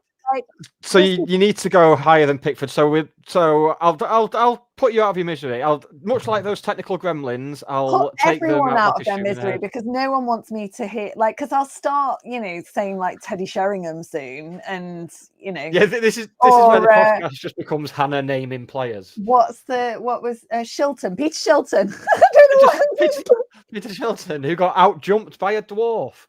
[SPEAKER 5] So you need to go higher than Pickford. So I'll put you out of your misery. I'll much like those technical gremlins. I'll
[SPEAKER 6] Put
[SPEAKER 5] take them
[SPEAKER 6] everyone out
[SPEAKER 5] like
[SPEAKER 6] of
[SPEAKER 5] a
[SPEAKER 6] their
[SPEAKER 5] shooting
[SPEAKER 6] misery
[SPEAKER 5] head.
[SPEAKER 6] because no one wants me to hear like because I'll start saying like Teddy Sheringham soon and
[SPEAKER 5] Yeah, this is where the podcast just becomes Hannah naming players.
[SPEAKER 6] what was Shilton, Peter Shilton. I don't know what
[SPEAKER 5] Peter Shilton, who got out jumped by a dwarf.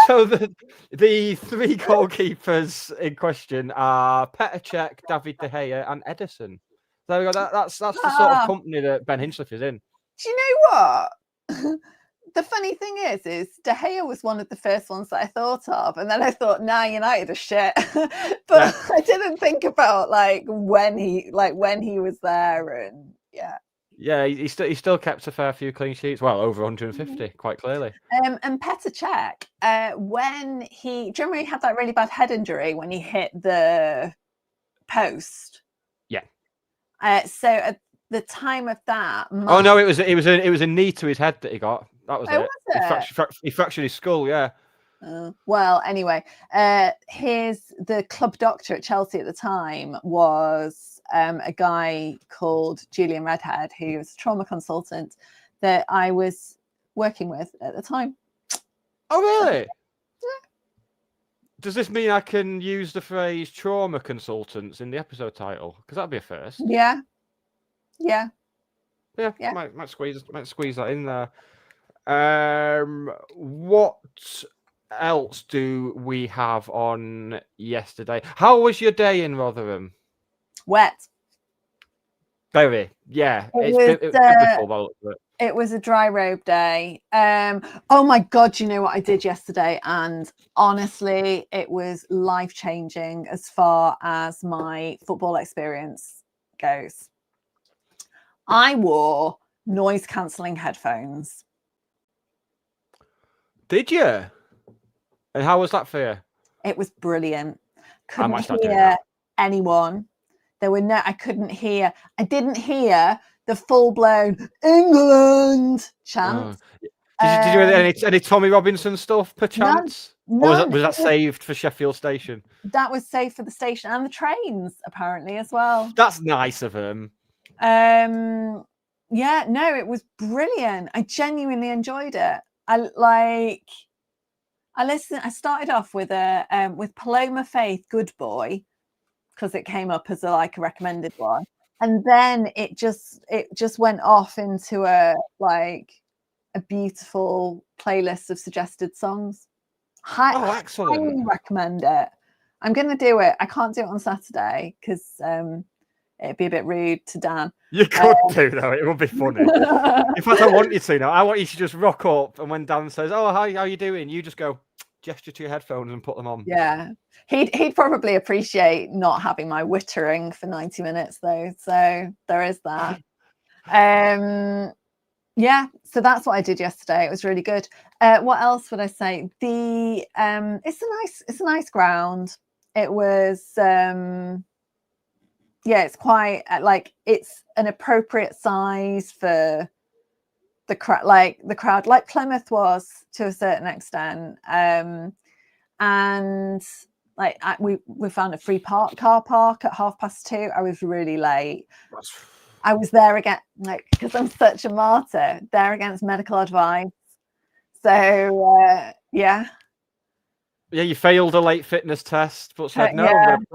[SPEAKER 5] So the three goalkeepers in question are Petr Cech, David De Gea, and Edison. There we go. That's the sort of company that Ben Hinchliffe is in.
[SPEAKER 6] Do you know what? The funny thing is De Gea was one of the first ones that I thought of, and then I thought, nah, United are shit. But I didn't think about like when he was there, and
[SPEAKER 5] yeah, he still kept a fair few clean sheets. Well, over 150, quite clearly.
[SPEAKER 6] And Petr Cech, when do you remember he had that really bad head injury when he hit the post?
[SPEAKER 5] Yeah.
[SPEAKER 6] So at the time of that,
[SPEAKER 5] oh no, it was a knee to his head that he got. That was it.
[SPEAKER 6] Was it?
[SPEAKER 5] He fractured his skull. Yeah.
[SPEAKER 6] Well, anyway, the club doctor at Chelsea at the time was a guy called Julian Redhead, who was a trauma consultant that I was working with at the time.
[SPEAKER 5] Oh, really?
[SPEAKER 6] Yeah.
[SPEAKER 5] Does this mean I can use the phrase trauma consultants in the episode title? Because that'd be a first.
[SPEAKER 6] Yeah.
[SPEAKER 5] Might squeeze that in there. What else do we have on yesterday? How was your day in Rotherham?
[SPEAKER 6] Wet.
[SPEAKER 5] Very, yeah.
[SPEAKER 6] It was a dry robe day. Oh my God, you know what I did yesterday? And honestly, it was life-changing as far as my football experience goes. I wore noise-cancelling headphones.
[SPEAKER 5] Did you? And how was that for you?
[SPEAKER 6] It was brilliant.
[SPEAKER 5] I might
[SPEAKER 6] Couldn't
[SPEAKER 5] start doing
[SPEAKER 6] hear
[SPEAKER 5] that.
[SPEAKER 6] anyone. I didn't hear the full-blown England chant.
[SPEAKER 5] Did you hear any Tommy Robinson stuff, perchance?
[SPEAKER 6] None.
[SPEAKER 5] Or was that saved for Sheffield Station?
[SPEAKER 6] That was saved for the station and the trains, apparently, as well.
[SPEAKER 5] That's nice of him.
[SPEAKER 6] Yeah, no, it was brilliant. I genuinely enjoyed it. I started off with with Paloma Faith, Good Boy, because it came up as a recommended one, and then it just went off into a beautiful playlist of suggested songs.
[SPEAKER 5] Excellent!
[SPEAKER 6] Highly recommend it. I'm going to do it. I can't do it on Saturday because it'd be a bit rude to Dan.
[SPEAKER 5] You could do though; it would be funny. In fact, I want you to. I want you to just rock up, and when Dan says, "Oh, how you doing?" you just go gesture to your headphones and put them on.
[SPEAKER 6] Yeah, he'd probably appreciate not having my wittering for 90 minutes though. So there is that. Yeah, so that's what I did yesterday. It was really good. What else would I say? It's a nice ground. It was it's quite it's an appropriate size for the crowd, like Plymouth was to a certain extent. And we found a free car park at 2:30. I was really late. I was there again, because I'm such a martyr, there against medical advice. So yeah, you
[SPEAKER 5] failed a late fitness test, but said no. I'm going to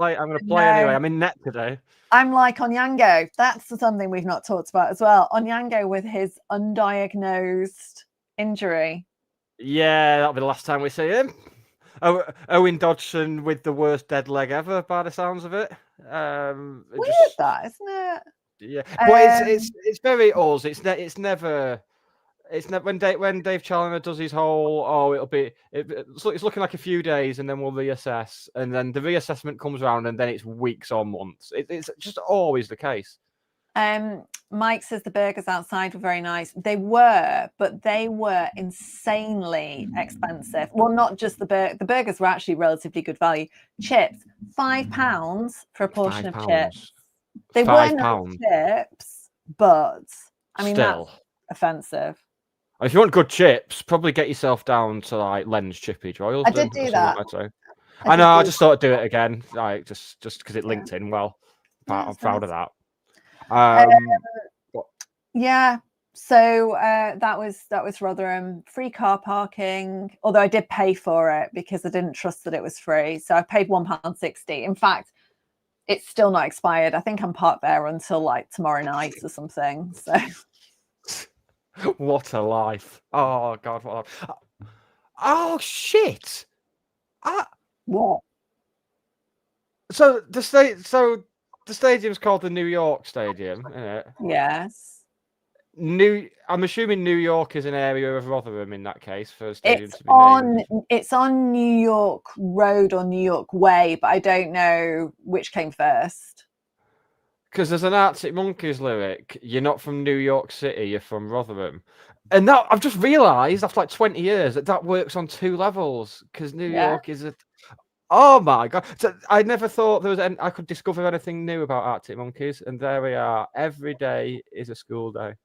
[SPEAKER 5] play anyway. I'm in net today.
[SPEAKER 6] I'm like Onyango. That's something we've not talked about as well. Onyango with his undiagnosed injury.
[SPEAKER 5] Yeah, that'll be the last time we see him. Owen Dodson with the worst dead leg ever, by the sounds of it.
[SPEAKER 6] Weird, that, isn't it?
[SPEAKER 5] Yeah, but it's very us. It's never when Dave Challoner does his whole it's looking like a few days and then we'll reassess, and then the reassessment comes around and then it's weeks or months. It's just always the case.
[SPEAKER 6] Mike says the burgers outside were very nice. They were, but they were insanely expensive. Well, not just the burgers were actually relatively good value. Chips, £5 for a portion of chips. They weren't chips, but I mean, that's offensive.
[SPEAKER 5] If you want good chips, probably get yourself down to like Len's Chippy Royals.
[SPEAKER 6] I did do that.
[SPEAKER 5] I
[SPEAKER 6] did
[SPEAKER 5] know. I
[SPEAKER 6] do
[SPEAKER 5] just thought I'd do it again, like just because it
[SPEAKER 6] Yeah.
[SPEAKER 5] linked in well.
[SPEAKER 6] Yeah,
[SPEAKER 5] I'm
[SPEAKER 6] it's
[SPEAKER 5] proud of
[SPEAKER 6] nice.
[SPEAKER 5] that.
[SPEAKER 6] Yeah. So that was Rotherham. Free car parking, although I did pay for it because I didn't trust that it was free. So I paid £1.60. In fact, it's still not expired. I think I'm parked there until like tomorrow night or something. So
[SPEAKER 5] What a life! Oh God, what a life! Oh shit!
[SPEAKER 6] what?
[SPEAKER 5] So the stadium's called the New York Stadium, isn't it?
[SPEAKER 6] Yes.
[SPEAKER 5] I'm assuming New York is an area of Rotherham in that case for a stadium
[SPEAKER 6] It's
[SPEAKER 5] to be named.
[SPEAKER 6] it's on New York Road or New York Way, but I don't know which came first.
[SPEAKER 5] Because there's an Arctic Monkeys lyric, "You're not from New York City, you're from Rotherham," and that I've just realised after like 20 years that works on 2 levels. Because New
[SPEAKER 6] Yeah.
[SPEAKER 5] York is a oh my God! So I never thought there was I could discover anything new about Arctic Monkeys, and there we are. Every day is a school day.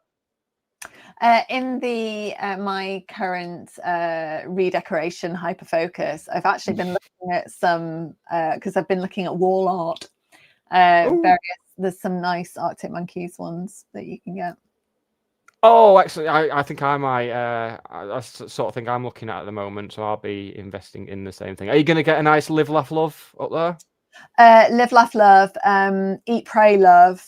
[SPEAKER 6] In the my current redecoration hyperfocus, I've actually been looking at some because I've been looking at wall art. There's some nice Arctic Monkeys ones that you can get.
[SPEAKER 5] Oh, actually, I think I might. That's the sort of thing I'm looking at the moment, so I'll be investing in the same thing. Are you going to get a nice Live, Laugh, Love up there?
[SPEAKER 6] Live, laugh, love. Eat, pray, love.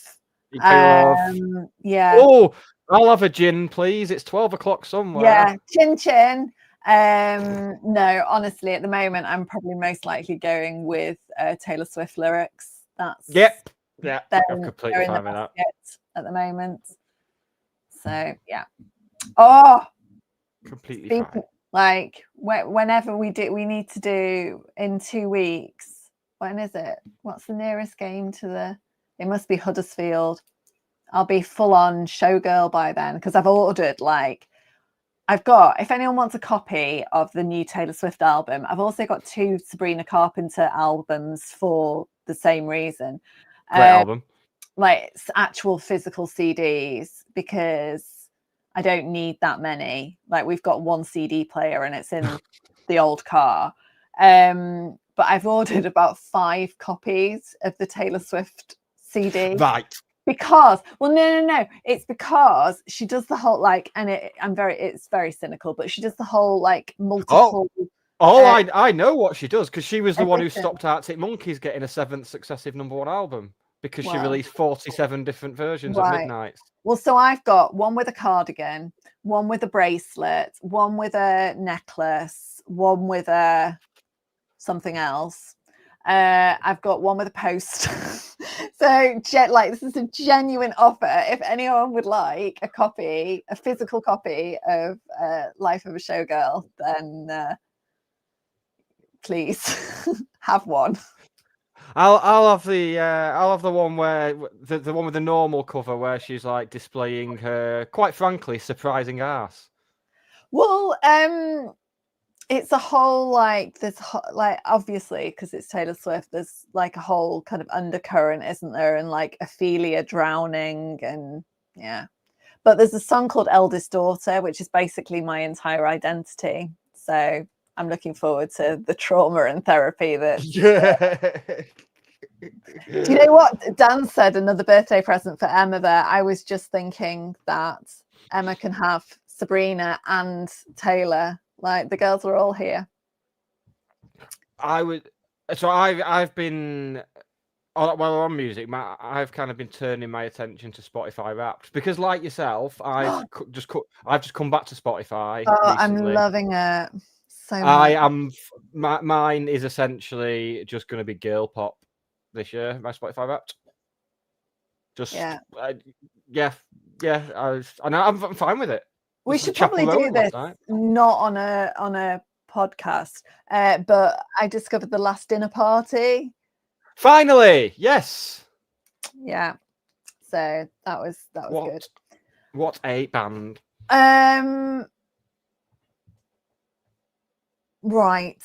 [SPEAKER 5] Eat, pray, love.
[SPEAKER 6] Yeah.
[SPEAKER 5] Oh, I'll have a gin, please. It's 12 o'clock somewhere.
[SPEAKER 6] Yeah, chin chin. No, honestly, at the moment, I'm probably most likely going with Taylor Swift lyrics. That's
[SPEAKER 5] Yep. Yeah,
[SPEAKER 6] they're
[SPEAKER 5] I'm completely
[SPEAKER 6] in the
[SPEAKER 5] fine with that.
[SPEAKER 6] basket at the moment. So yeah. Oh,
[SPEAKER 5] Completely fine.
[SPEAKER 6] like whenever we need to do in 2 weeks. When is it? What's the nearest game to the? It must be Huddersfield. I'll be full on showgirl by then because I've ordered I've got, if anyone wants a copy of the new Taylor Swift album, I've also got 2 Sabrina Carpenter albums for the same reason.
[SPEAKER 5] Great album.
[SPEAKER 6] Like actual physical CDs because I don't need that many. Like we've got 1 CD player and it's in the old car. But I've ordered about 5 copies of the Taylor Swift CD.
[SPEAKER 5] Right.
[SPEAKER 6] Because no, it's because she does the whole and it's very cynical, but she does the whole multiple.
[SPEAKER 5] I know what she does because she was the one who
[SPEAKER 6] edition.
[SPEAKER 5] stopped Arctic Monkeys getting a 7th successive #1 album because she released 47 different versions of Midnight.
[SPEAKER 6] Well, so I've got one with a cardigan, one with a bracelet, one with a necklace, one with a something else. I've got one with a post. So this is a genuine offer. If anyone would like a physical copy of Life of a Showgirl, then please have one.
[SPEAKER 5] I'll have the one where the one with the normal cover where she's like displaying her, quite frankly, surprising arse.
[SPEAKER 6] Well, it's a whole there's obviously because it's Taylor Swift, there's a whole kind of undercurrent, isn't there? And Ophelia drowning and yeah. But there's a song called Eldest Daughter, which is basically my entire identity. So I'm looking forward to the trauma and therapy that. Do you know what Dan said? Another birthday present for Emma there. I was just thinking that Emma can have Sabrina and Taylor. The girls are all here.
[SPEAKER 5] I've been on music. I've kind of been turning my attention to Spotify Wrapped because, like yourself, I've just come back to Spotify.
[SPEAKER 6] Oh,
[SPEAKER 5] recently.
[SPEAKER 6] I'm loving it so much.
[SPEAKER 5] Mine is essentially just going to be girl pop this year. My Spotify Wrapped. Just I'm fine with it.
[SPEAKER 6] We should probably do this not on a podcast, but I discovered The Last Dinner Party.
[SPEAKER 5] Finally, yes.
[SPEAKER 6] Yeah, so that was good.
[SPEAKER 5] What a band!
[SPEAKER 6] Right,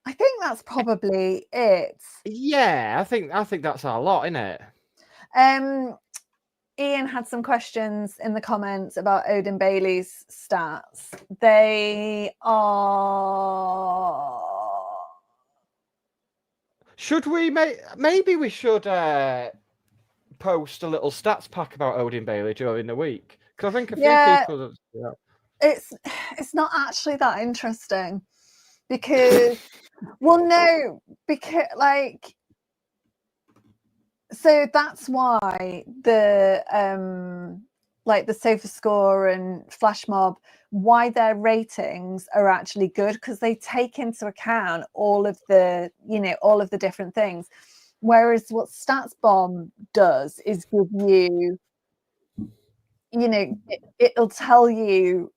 [SPEAKER 6] I think that's probably it.
[SPEAKER 5] Yeah, I think that's a lot, isn't it?
[SPEAKER 6] Ian had some questions in the comments about Odin Bailey's stats. They are.
[SPEAKER 5] Should we maybe we should post a little stats pack about Odin Bailey during the week? Because I think a few people have,
[SPEAKER 6] It's not actually that interesting because no, because so that's why the the Sofa Score and Flash Mob, why their ratings are actually good, because they take into account all of the different things. Whereas what Stats Bomb does is give you, it'll tell you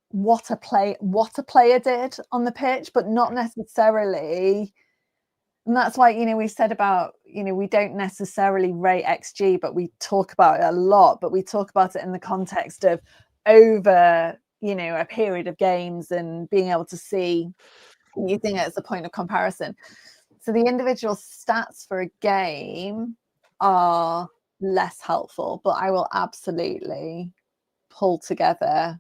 [SPEAKER 6] what a player did on the pitch, but not necessarily. And that's why, we said about, we don't necessarily rate XG, but we talk about it a lot, but we talk about it in the context of over, a period of games and being able to see, using it as a point of comparison. So the individual stats for a game are less helpful, but I will absolutely pull together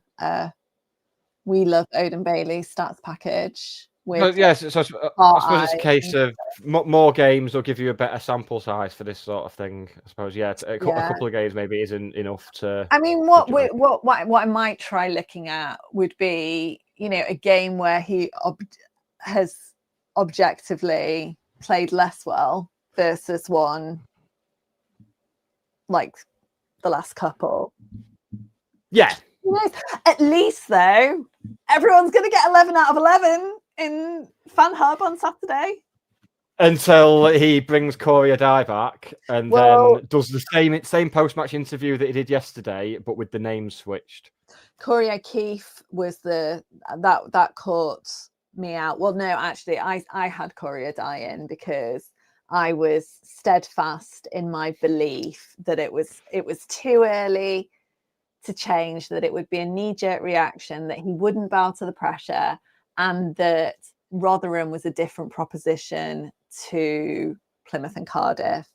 [SPEAKER 6] We Love Odin Bailey stats package.
[SPEAKER 5] Yes, so I suppose it's a case of more games will give you a better sample size for this sort of thing. I suppose, a couple of games maybe isn't enough to.
[SPEAKER 6] I mean, what I might try looking at would be, a game where he has objectively played less well versus one like the last couple.
[SPEAKER 5] Yeah.
[SPEAKER 6] At least though, everyone's going to get 11 out of 11 in Fan Hub on Saturday.
[SPEAKER 5] Until he brings Corey Adai back and then does the same post-match interview that he did yesterday, but with the names switched.
[SPEAKER 6] Corey O'Keefe was that caught me out. Well, no, actually, I had Corey Adai in because I was steadfast in my belief that it was too early to change, that it would be a knee-jerk reaction, that he wouldn't bow to the pressure, and that Rotherham was a different proposition to Plymouth and Cardiff.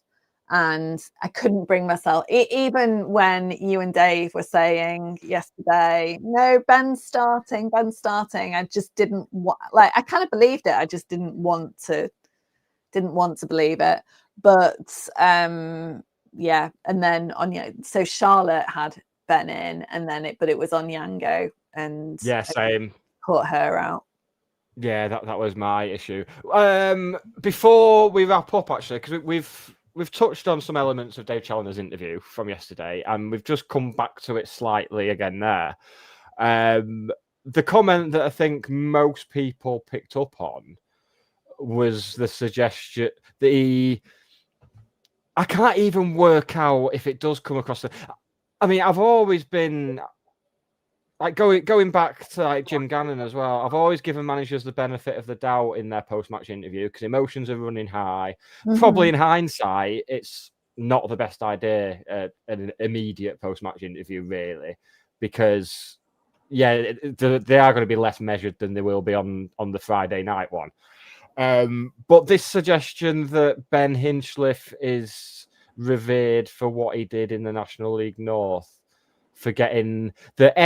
[SPEAKER 6] And I couldn't bring myself, even when you and Dave were saying yesterday, no, Ben's starting, I just didn't want, I kind of believed it, I just didn't want to believe it. But and then so Charlotte had Ben in, and then it was on Yango, and
[SPEAKER 5] same,
[SPEAKER 6] caught her out.
[SPEAKER 5] Yeah, that was my issue. Before we wrap up, actually, because we've touched on some elements of Dave Challoner's interview from yesterday, and we've just come back to it slightly again there. The comment that I think most people picked up on was the suggestion that I can't even work out if it does come across. I mean, I've always been going back to Jim Gannon as well. I've always given managers the benefit of the doubt in their post-match interview because emotions are running high. Mm-hmm. Probably in hindsight, it's not the best idea an immediate post-match interview, really, because they are going to be less measured than they will be on the Friday night one. But this suggestion that Ben Hinchliffe is revered for what he did in the National League North, forgetting that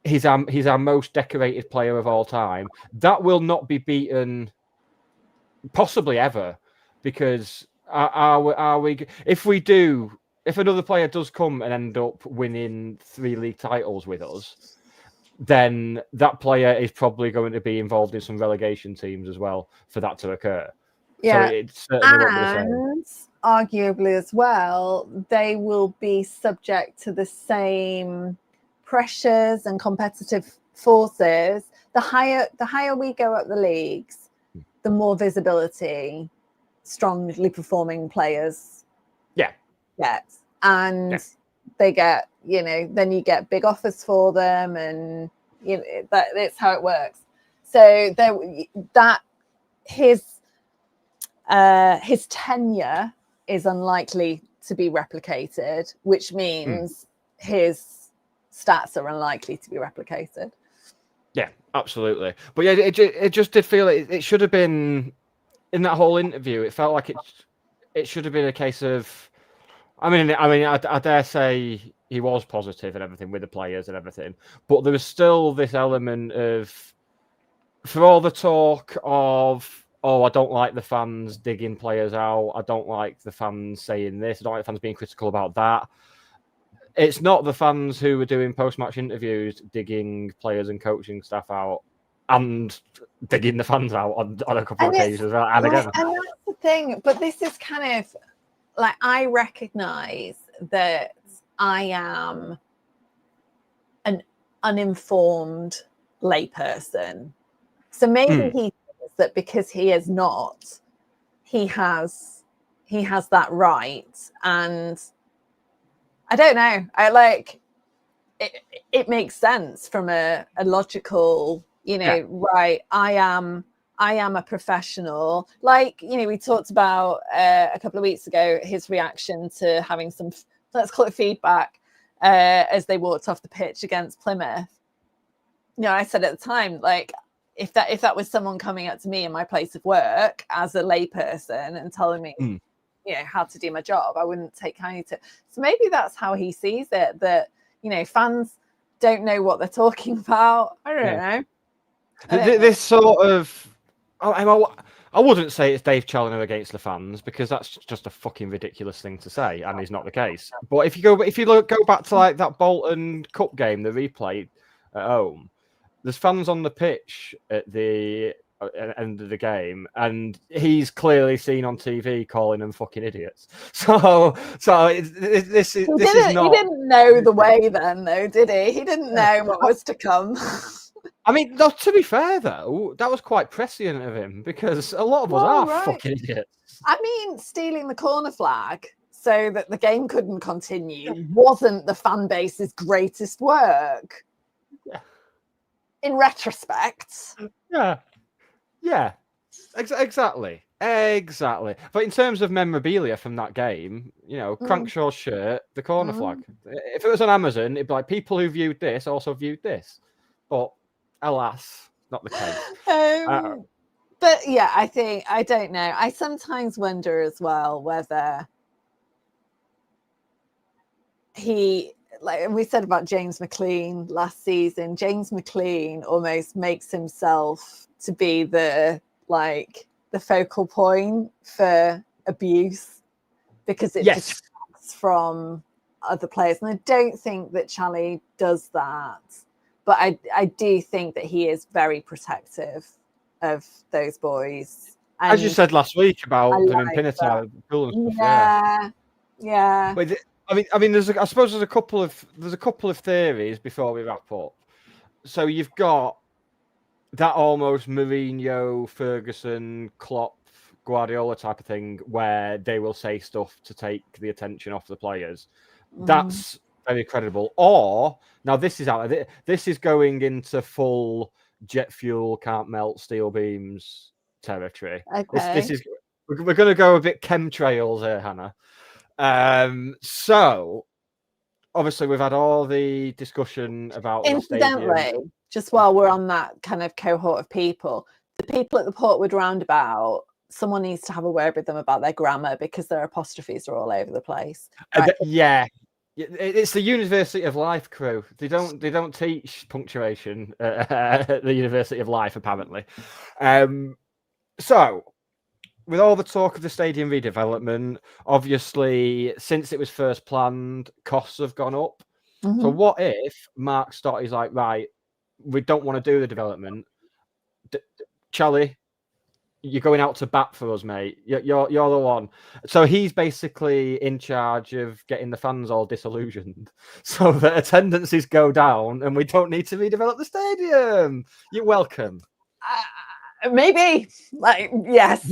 [SPEAKER 5] he's our most decorated player of all time, that will not be beaten possibly ever, because are we if another player does come and end up winning 3 league titles with us, then that player is probably going to be involved in some relegation teams as well for that to occur.
[SPEAKER 6] Yeah,
[SPEAKER 5] so it certainly won't be the same.
[SPEAKER 6] Arguably as well, they will be subject to the same pressures and competitive forces. The higher we go up the leagues, the more visibility strongly performing players get. And they get, then you get big offers for them, and that's how it works. So his tenure is unlikely to be replicated, which means his stats are unlikely to be replicated.
[SPEAKER 5] Yeah, absolutely. But yeah, it just did feel it should have been in that whole interview. It felt like it should have been a case of, I dare say he was positive and everything with the players and everything, but there was still this element of, for all the talk of, oh, I don't like the fans digging players out, I don't like the fans saying this, I don't like the fans being critical about that. It's not the fans who were doing post-match interviews digging players and coaching staff out and digging the fans out on a couple of occasions as well. And again,
[SPEAKER 6] and that's the thing. But this is kind of like, I recognise that I am an uninformed layperson. So maybe he thinks that because he is not, he has that right. And I don't know. I like it. It makes sense from a logical, right. I am a professional. Like, we talked about a couple of weeks ago, his reaction to having some, let's call it feedback, as they walked off the pitch against Plymouth. I said at the time, like, if that was someone coming up to me in my place of work as a layperson and telling me, how to do my job, I wouldn't take kindly to. So maybe that's how he sees it, that, fans don't know what they're talking about. I don't know.
[SPEAKER 5] This sort of, I wouldn't say it's Dave Challoner against the fans, because that's just a fucking ridiculous thing to say, and it's not the case. But if you go back to like that Bolton Cup game, the replay at home, there's fans on the pitch at the end of the game, and he's clearly seen on TV calling them fucking idiots. So this is not.
[SPEAKER 6] He didn't know the way then, though, did he? He didn't know what was to come.
[SPEAKER 5] I mean, no, to be fair though, that was quite prescient of him, because a lot of us are fucking idiots.
[SPEAKER 6] I mean, stealing the corner flag so that the game couldn't continue wasn't the fan base's greatest work.
[SPEAKER 5] Yeah.
[SPEAKER 6] In retrospect.
[SPEAKER 5] Yeah, exactly. But in terms of memorabilia from that game, Crankshaw's shirt, the corner flag. If it was on Amazon, it'd be like, people who viewed this also viewed this. But alas, not the case.
[SPEAKER 6] But yeah, I don't know. I sometimes wonder as well whether he, like we said about James McLean last season, James McLean almost makes himself to be the focal point for abuse, because it distracts from other players. And I don't think that Charlie does that. But I do think that he is very protective of those boys. And
[SPEAKER 5] as you said last week about them in Pinnertown.
[SPEAKER 6] Yeah.
[SPEAKER 5] But I mean, I suppose there's a couple of theories before we wrap up. So you've got that almost Mourinho, Ferguson, Klopp, Guardiola type of thing, where they will say stuff to take the attention off the players. That's very credible. Or now this is out. This is going into full jet fuel can't melt steel beams territory.
[SPEAKER 6] Okay.
[SPEAKER 5] This is we're going to go a bit chemtrails here, Hannah. So obviously we've had all the discussion about
[SPEAKER 6] incidentally, just while we're on that kind of cohort of people, the people at the Portwood roundabout, someone needs to have a word with them about their grammar, because their apostrophes are all over the place. Right?
[SPEAKER 5] Yeah. It's the University of Life crew. They don't teach punctuation at the University of Life, apparently. So, with all the talk of the stadium redevelopment, obviously, since it was first planned, costs have gone up. So what if Mark Stott is like, right, we don't want to do the development. Charlie, you're going out to bat for us, mate. You're the one. So he's basically in charge of getting the fans all disillusioned, so that attendances go down and we don't need to redevelop the stadium. You're welcome.
[SPEAKER 6] Maybe, yes.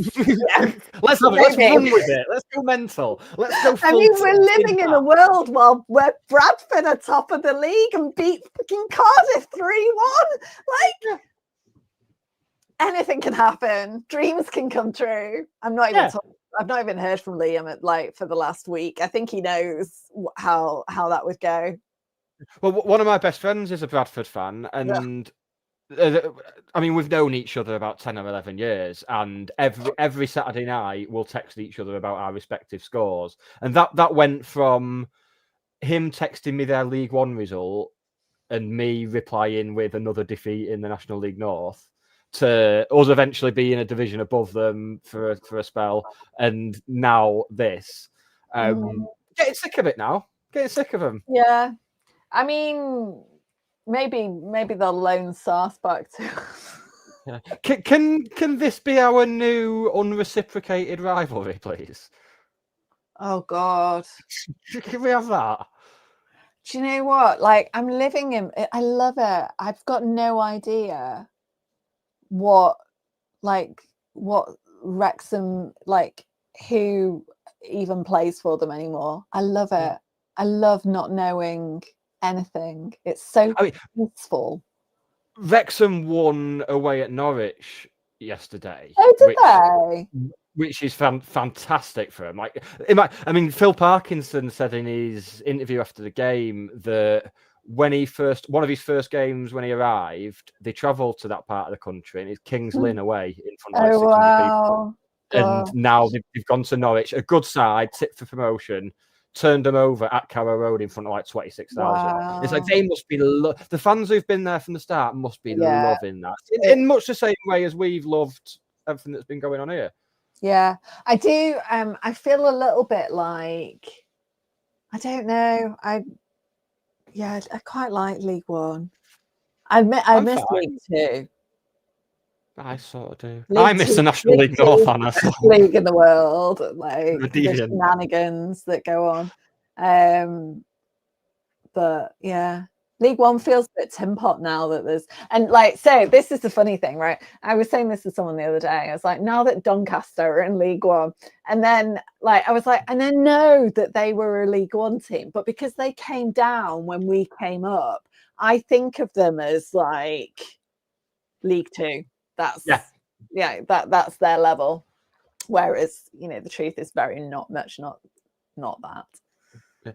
[SPEAKER 5] Let's run with it. Let's go mental. Let's go.
[SPEAKER 6] I mean, we're living in a world where Bradford are top of the league and beat fucking Cardiff 3-1. Like, anything can happen. Dreams can come true. I've not even heard from Liam for the last week. I think he knows how that would go.
[SPEAKER 5] Well, one of my best friends is a Bradford fan, and I mean, we've known each other about 10 or 11 years, and every Saturday night we'll text each other about our respective scores. And that went from him texting me their League One result and me replying with another defeat in the National League North to us eventually being a division above them for a spell, and now this. Getting sick of it now. Getting sick of them.
[SPEAKER 6] Yeah. I mean, maybe they'll loan Sars back to.
[SPEAKER 5] Yeah. Can this be our new unreciprocated rivalry, please?
[SPEAKER 6] Oh God.
[SPEAKER 5] Can we have that?
[SPEAKER 6] Do you know what? Like, I'm living in. I love it. I've got no idea what Wrexham, like, who even plays for them anymore. I love it. I love not knowing anything. It's so peaceful.
[SPEAKER 5] Wrexham won away at Norwich yesterday.
[SPEAKER 6] Oh, did they?
[SPEAKER 5] Which is fantastic for him. Like, I mean, Phil Parkinson said in his interview after the game that when one of his first games when he arrived, they travelled to that part of the country, and it's Kings Lynn away in front of like 600 people. And now they've gone to Norwich, a good side, tipped for promotion, turned them over at Carrow Road in front of like 26,000.
[SPEAKER 6] Wow.
[SPEAKER 5] It's like they must be the fans who've been there from the start must be loving that in much the same way as we've loved everything that's been going on here.
[SPEAKER 6] Yeah, I do. I feel a little bit like, I don't know. I quite like League One. I miss League Two.
[SPEAKER 5] I sort of do.
[SPEAKER 6] League
[SPEAKER 5] I miss the National League North, Hannah.
[SPEAKER 6] League in the world, like the shenanigans that go on. But yeah, League One feels a bit tin pot now that there's, and like, so this is the funny thing, right? I was saying this to someone the other day. I was like, now that Doncaster are in League One, and then like I was like, and I know that they were a League One team, but because they came down when we came up, I think of them as like League Two. That's that's their level. Whereas, you know, the truth is very not that.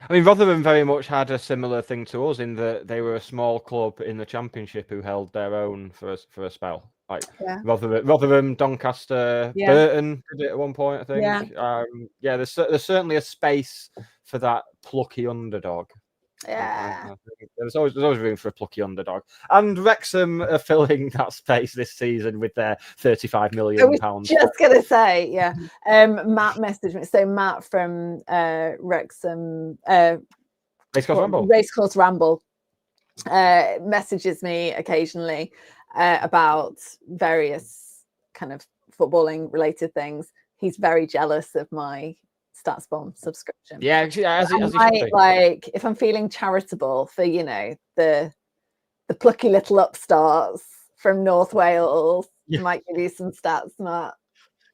[SPEAKER 5] I mean, Rotherham very much had a similar thing to us in that they were a small club in the Championship who held their own for a spell. Like Rotherham, Doncaster, Burton did it at one point, I think. There's certainly a space for that plucky underdog.
[SPEAKER 6] Yeah,
[SPEAKER 5] there's always room for a plucky underdog, and Wrexham are filling that space this season with their £35 million.
[SPEAKER 6] I was just gonna say, Matt messaged me. So Matt from Wrexham Racecourse Ramble messages me occasionally about various kind of footballing related things. He's very jealous of my Stats Bomb subscription.
[SPEAKER 5] Yeah, as
[SPEAKER 6] like if I'm feeling charitable for, you know, the plucky little upstarts from North Wales, might give you some stats, Matt.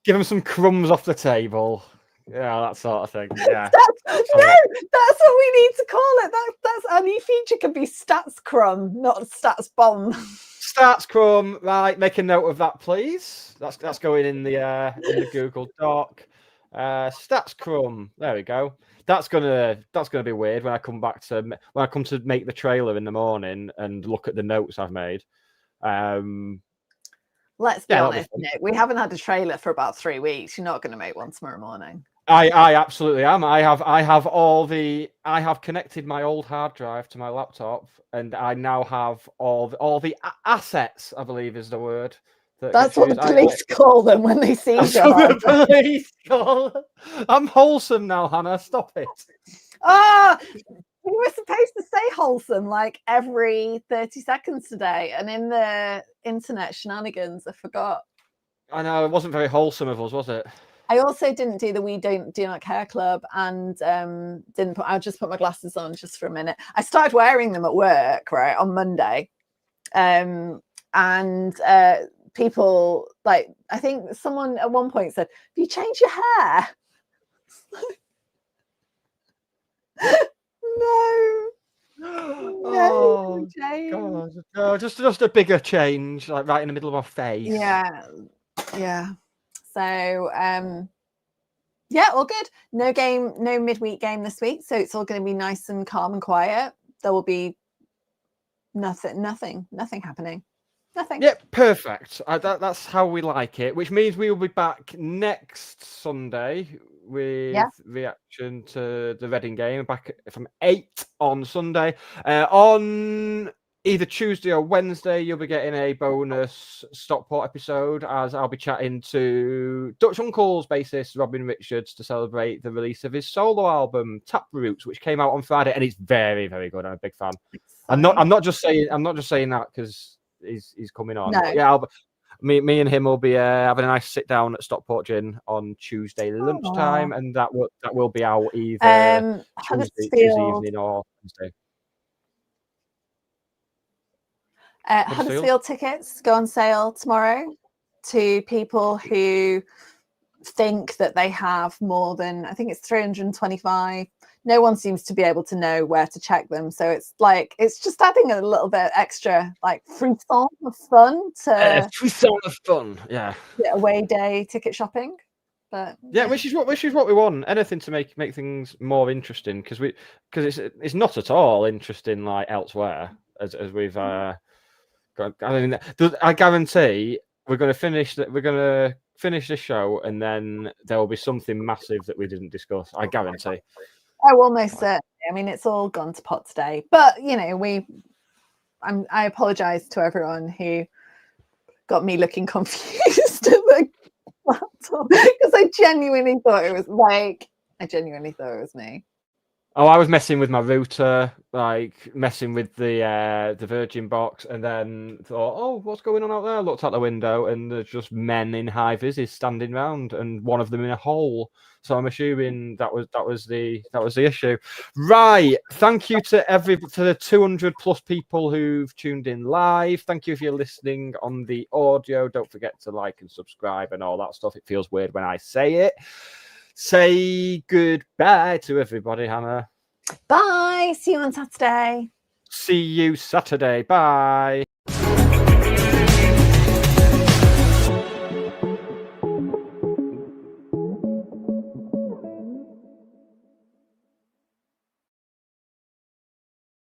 [SPEAKER 5] Give them some crumbs off the table. Yeah, that sort of thing. Yeah.
[SPEAKER 6] That's what we need to call it. That's our new feature. Could be Stats Crumb, not Stats Bomb.
[SPEAKER 5] Stats Crumb, right? Make a note of that, please. That's going in the Google Doc. Stats Crumb. There we go. That's gonna be weird when I come to make the trailer in the morning and look at the notes I've made.
[SPEAKER 6] Let's be honest, Nick, we haven't had a trailer for about 3 weeks. You're not going to make one tomorrow morning.
[SPEAKER 5] I absolutely am. I have connected my old hard drive to my laptop, and I now have all the assets, I believe is the word.
[SPEAKER 6] That's what the police call them when they see you.
[SPEAKER 5] Police call. I'm wholesome now, Hannah. Stop it.
[SPEAKER 6] You were supposed to say wholesome like every 30 seconds today, and in the internet shenanigans, I forgot.
[SPEAKER 5] I know, it wasn't very wholesome of us, was it?
[SPEAKER 6] I also didn't do the We Do Not Care Club, and I just put my glasses on just for a minute. I started wearing them at work, right, on Monday. And people, like, I think someone at one point said, "Have you changed your hair?" No,
[SPEAKER 5] God. No, just a bigger change, like right in the middle of my face.
[SPEAKER 6] Yeah. So, all good. No midweek game this week, so it's all going to be nice and calm and quiet. There will be nothing happening. Nothing.
[SPEAKER 5] Yeah, perfect. That's how we like it, which means we will be back next Sunday with reaction to the Reading game, back from 8 on Sunday. On either Tuesday or Wednesday, you'll be getting a bonus Stockport episode, as I'll be chatting to Dutch Uncle's bassist Robin Richards to celebrate the release of his solo album Taproots, which came out on Friday, and it's very, very good. I'm a big fan. I'm not just saying that because he's coming on.
[SPEAKER 6] No.
[SPEAKER 5] But yeah, me and him will be having a nice sit down at Stockport Gin on Tuesday lunchtime, and that will be out either Tuesday evening or Wednesday.
[SPEAKER 6] Huddersfield tickets go on sale tomorrow to people who think that they have more than, I think it's 325. No one seems to be able to know where to check them, so it's just adding a little bit extra frisson of fun to
[SPEAKER 5] frisson of fun, yeah.
[SPEAKER 6] Away day ticket shopping. But
[SPEAKER 5] yeah, which is what we want. Anything to make things more interesting, because it's not at all interesting like elsewhere as we've got. I mean, I guarantee we're going to finish the show, and then there will be something massive that we didn't discuss. I guarantee.
[SPEAKER 6] Oh, almost certainly. I mean, it's all gone to pot today, but I apologise to everyone who got me looking confused at the laptop, because I genuinely thought it was me.
[SPEAKER 5] Oh, I was messing with my router, messing with the Virgin box, and then thought, oh, what's going on out there? Looked out the window, and there's just men in high vises standing round, and one of them in a hole. So I'm assuming that was the issue. Right. Thank you to the 200 plus people who've tuned in live. Thank you if you're listening on the audio. Don't forget to like and subscribe and all that stuff. It feels weird when I say it. Say goodbye to everybody, Hannah.
[SPEAKER 6] Bye. See you on Saturday.
[SPEAKER 5] See you Saturday. Bye.